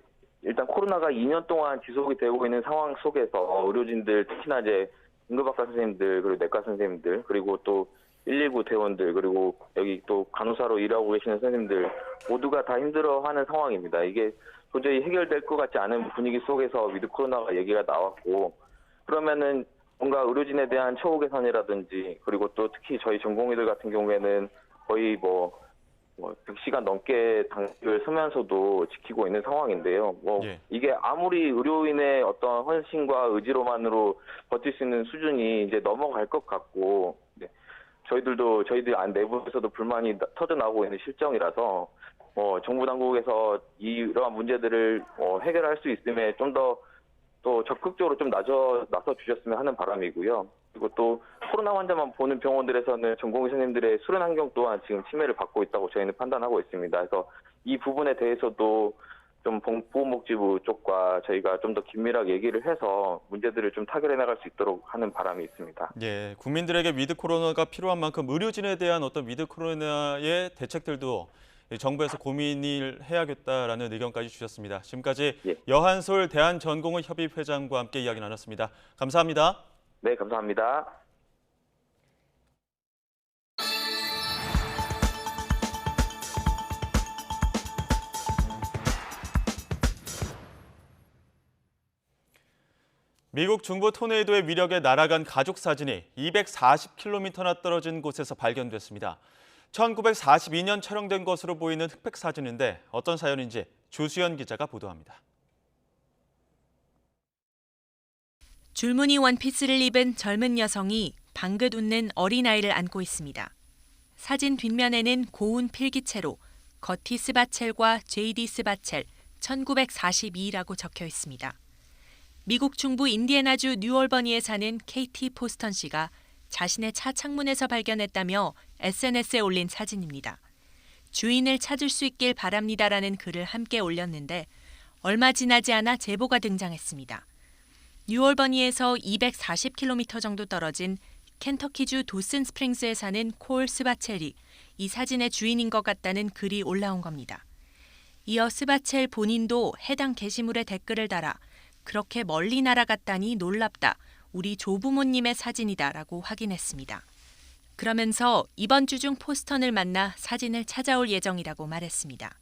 일단 코로나가 2년 동안 지속이 되고 있는 상황 속에서 의료진들 특히나 이제 응급학과 선생님들 그리고 내과 선생님들 그리고 또 119 대원들 그리고 여기 또 간호사로 일하고 계시는 선생님들 모두가 다 힘들어하는 상황입니다. 이게 도저히 해결될 것 같지 않은 분위기 속에서 위드 코로나가 얘기가 나왔고 그러면은 뭔가 의료진에 대한 처우 개선이라든지 그리고 또 특히 저희 전공의들 같은 경우에는 거의 뭐 100시간 넘게 당직을 서면서도 지키고 있는 상황인데요. 이게 아무리 의료인의 어떤 헌신과 의지로만으로 버틸 수 있는 수준이 이제 넘어갈 것 같고 저희들 안 내부에서도 불만이 터져나오고 있는 실정이라서 정부 당국에서 이러한 문제들을 해결할 수 있음에 좀 더 또 적극적으로 좀 나서 주셨으면 하는 바람이고요. 그리고 또 코로나 환자만 보는 병원들에서는 전공의 선생님들의 수련 환경 또한 지금 침해를 받고 있다고 저희는 판단하고 있습니다. 그래서 이 부분에 대해서도 좀 보건복지부 쪽과 저희가 좀 더 긴밀하게 얘기를 해서 문제들을 좀 타결해 나갈 수 있도록 하는 바람이 있습니다. 예, 국민들에게 위드 코로나가 필요한 만큼 의료진에 대한 어떤 위드 코로나의 대책들도 정부에서 고민을 해야겠다라는 의견까지 주셨습니다. 지금까지 여한솔 대한전공의협의회장과 함께 이야기 나눴습니다. 감사합니다. 네, 감사합니다. 미국 중부 토네이도의 위력에 날아간 가족 사진이 240km나 떨어진 곳에서 발견됐습니다. 1942년 촬영된 것으로 보이는 흑백 사진인데 어떤 사연인지 주수연 기자가 보도합니다. 줄무늬 원피스를 입은 젊은 여성이 방긋 웃는 어린아이를 안고 있습니다. 사진 뒷면에는 고운 필기체로 거티 스바첼과 제이디 스바첼 1942라고 적혀 있습니다. 미국 중부 인디애나주 뉴얼버니에 사는 케이티 포스턴 씨가 자신의 차 창문에서 발견했다며 SNS에 올린 사진입니다. 주인을 찾을 수 있길 바랍니다라는 글을 함께 올렸는데 얼마 지나지 않아 제보가 등장했습니다. 뉴얼버니에서 240km 정도 떨어진 켄터키주 도슨 스프링스에 사는 콜 스바첼이 이 사진의 주인인 것 같다는 글이 올라온 겁니다. 이어 스바첼 본인도 해당 게시물에 댓글을 달아 그렇게 멀리 날아갔다니 놀랍다. 우리 조부모님의 사진이다라고 확인했습니다. 그러면서 이번 주 중 포스턴을 만나 사진을 찾아올 예정이라고 말했습니다.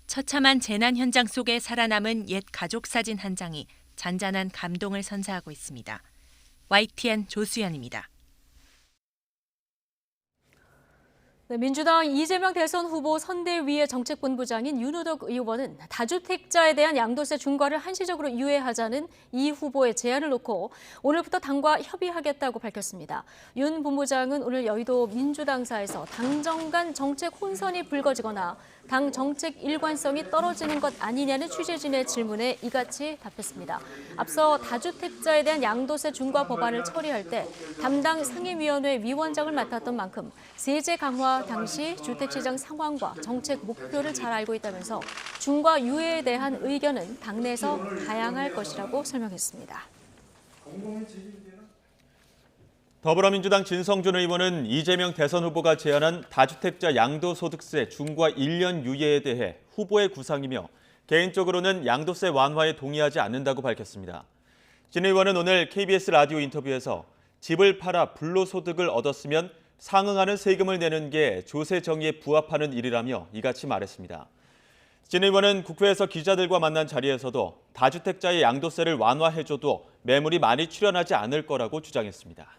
처참한 재난 현장 속에 살아남은 옛 가족 사진 한 장이 잔잔한 감동을 선사하고 있습니다. YTN 조수연입니다. 네, 민주당 이재명 대선 후보 선대위의 정책본부장인 윤호덕 의원은 다주택자에 대한 양도세 중과를 한시적으로 유예하자는 이 후보의 제안을 놓고 오늘부터 당과 협의하겠다고 밝혔습니다. 윤 본부장은 오늘 여의도 민주당사에서 당정 간 정책 혼선이 불거지거나 당 정책 일관성이 떨어지는 것 아니냐는 취재진의 질문에 이같이 답했습니다. 앞서 다주택자에 대한 양도세 중과 법안을 처리할 때 담당 상임위원회 위원장을 맡았던 만큼 세제 강화 당시 주택시장 상황과 정책 목표를 잘 알고 있다면서 중과 유예에 대한 의견은 당내에서 다양할 것이라고 설명했습니다. 더불어민주당 진성준 의원은 이재명 대선 후보가 제안한 다주택자 양도소득세 중과 1년 유예에 대해 후보의 구상이며 개인적으로는 양도세 완화에 동의하지 않는다고 밝혔습니다. 진 의원은 오늘 KBS 라디오 인터뷰에서 집을 팔아 불로소득을 얻었으면 상응하는 세금을 내는 게 조세 정의에 부합하는 일이라며 이같이 말했습니다. 진 의원은 국회에서 기자들과 만난 자리에서도 다주택자의 양도세를 완화해줘도 매물이 많이 출현하지 않을 거라고 주장했습니다.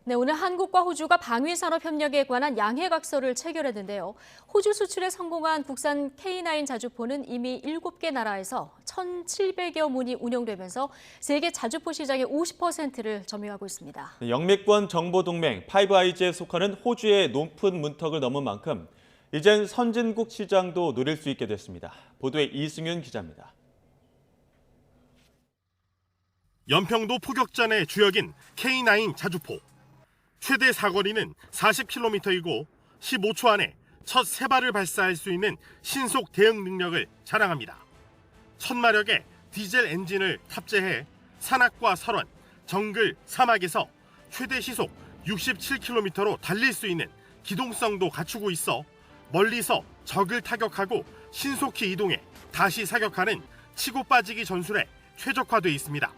네, 오늘 한국과 호주가 방위산업협력에 관한 양해각서를 체결했는데요. 호주 수출에 성공한 국산 K9 자주포는 이미 7개 나라에서 1,700여 문이 운영되면서 세계 자주포 시장의 50%를 점유하고 있습니다. 영미권 정보동맹 파이브 아이즈에 속하는 호주의 높은 문턱을 넘은 만큼 이젠 선진국 시장도 노릴 수 있게 됐습니다. 보도에 이승윤 기자입니다. 연평도 포격전의 주역인 K9 자주포. 최대 사거리는 40km이고 15초 안에 첫 세 발을 발사할 수 있는 신속 대응 능력을 자랑합니다. 1000마력의 디젤 엔진을 탑재해 산악과 설원, 정글, 사막에서 최대 시속 67km로 달릴 수 있는 기동성도 갖추고 있어 멀리서 적을 타격하고 신속히 이동해 다시 사격하는 치고 빠지기 전술에 최적화되어 있습니다.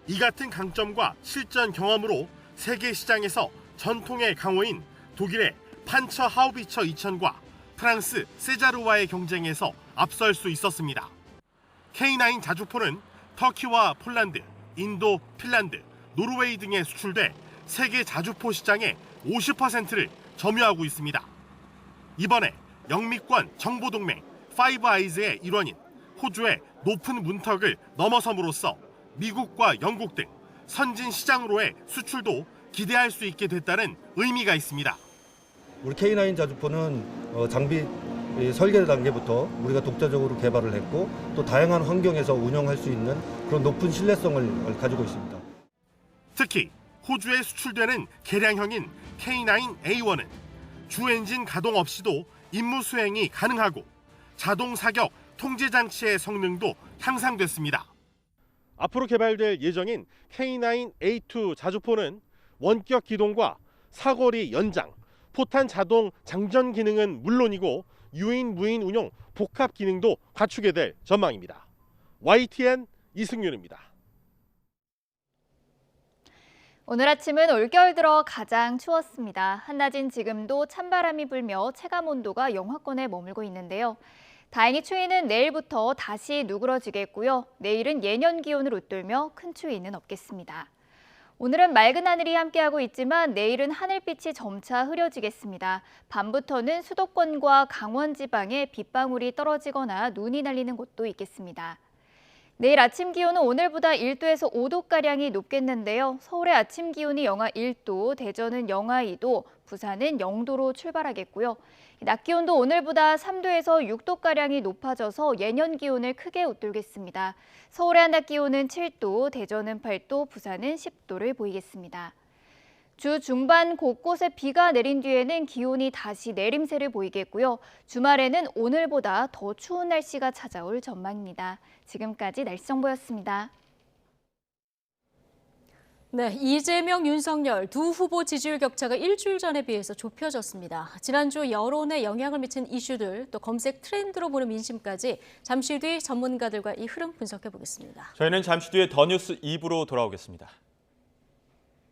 이 같은 강점과 실전 경험으로 세계 시장에서 전통의 강호인 독일의 판처 하우비처 2000과 프랑스 세자르와의 경쟁에서 앞설 수 있었습니다. K9 자주포는 터키와 폴란드, 인도, 핀란드, 노르웨이 등에 수출돼 세계 자주포 시장의 50%를 점유하고 있습니다. 이번에 영미권 정보동맹 파이브 아이즈의 일원인 호주의 높은 문턱을 넘어섬으로써 미국과 영국 등 선진 시장으로의 수출도 기대할 수 있게 됐다는 의미가 있습니다. 우리 K9 자주포는 장비 설계 단계부터 우리가 독자적으로 개발을 했고 또 다양한 환경에서 운영할 수 있는 그런 높은 신뢰성을 가지고 있습니다. 특히 호주에 수출되는 개량형인 K9A1은 주 엔진 가동 없이도 임무 수행이 가능하고 자동 사격 통제 장치의 성능도 향상됐습니다. 앞으로 개발될 예정인 K9A2 자주포는 원격 기동과 사거리 연장, 포탄 자동 장전 기능은 물론이고 유인 무인 운용 복합 기능도 갖추게 될 전망입니다. YTN 이승윤입니다. 오늘 아침은 올겨울 들어 가장 추웠습니다. 한낮인 지금도 찬바람이 불며 체감온도가 영하권에 머물고 있는데요. 다행히 추위는 내일부터 다시 누그러지겠고요. 내일은 예년 기온을 웃돌며 큰 추위는 없겠습니다. 오늘은 맑은 하늘이 함께하고 있지만 내일은 하늘빛이 점차 흐려지겠습니다. 밤부터는 수도권과 강원 지방에 빗방울이 떨어지거나 눈이 날리는 곳도 있겠습니다. 내일 아침 기온은 오늘보다 1도에서 5도가량이 높겠는데요. 서울의 아침 기온이 영하 1도, 대전은 영하 2도, 부산은 0도로 출발하겠고요. 낮 기온도 오늘보다 3도에서 6도가량이 높아져서 예년 기온을 크게 웃돌겠습니다. 서울의 한낮 기온은 7도, 대전은 8도, 부산은 10도를 보이겠습니다. 주 중반 곳곳에 비가 내린 뒤에는 기온이 다시 내림세를 보이겠고요. 주말에는 오늘보다 더 추운 날씨가 찾아올 전망입니다. 지금까지 날씨 정보였습니다. 네, 이재명, 윤석열 두 후보 지지율 격차가 일주일 전에 비해서 좁혀졌습니다. 지난주 여론에 영향을 미친 이슈들, 또 검색 트렌드로 보는 민심까지 잠시 뒤 전문가들과 이 흐름 분석해 보겠습니다. 저희는 잠시 뒤에 더 뉴스 2부로 돌아오겠습니다.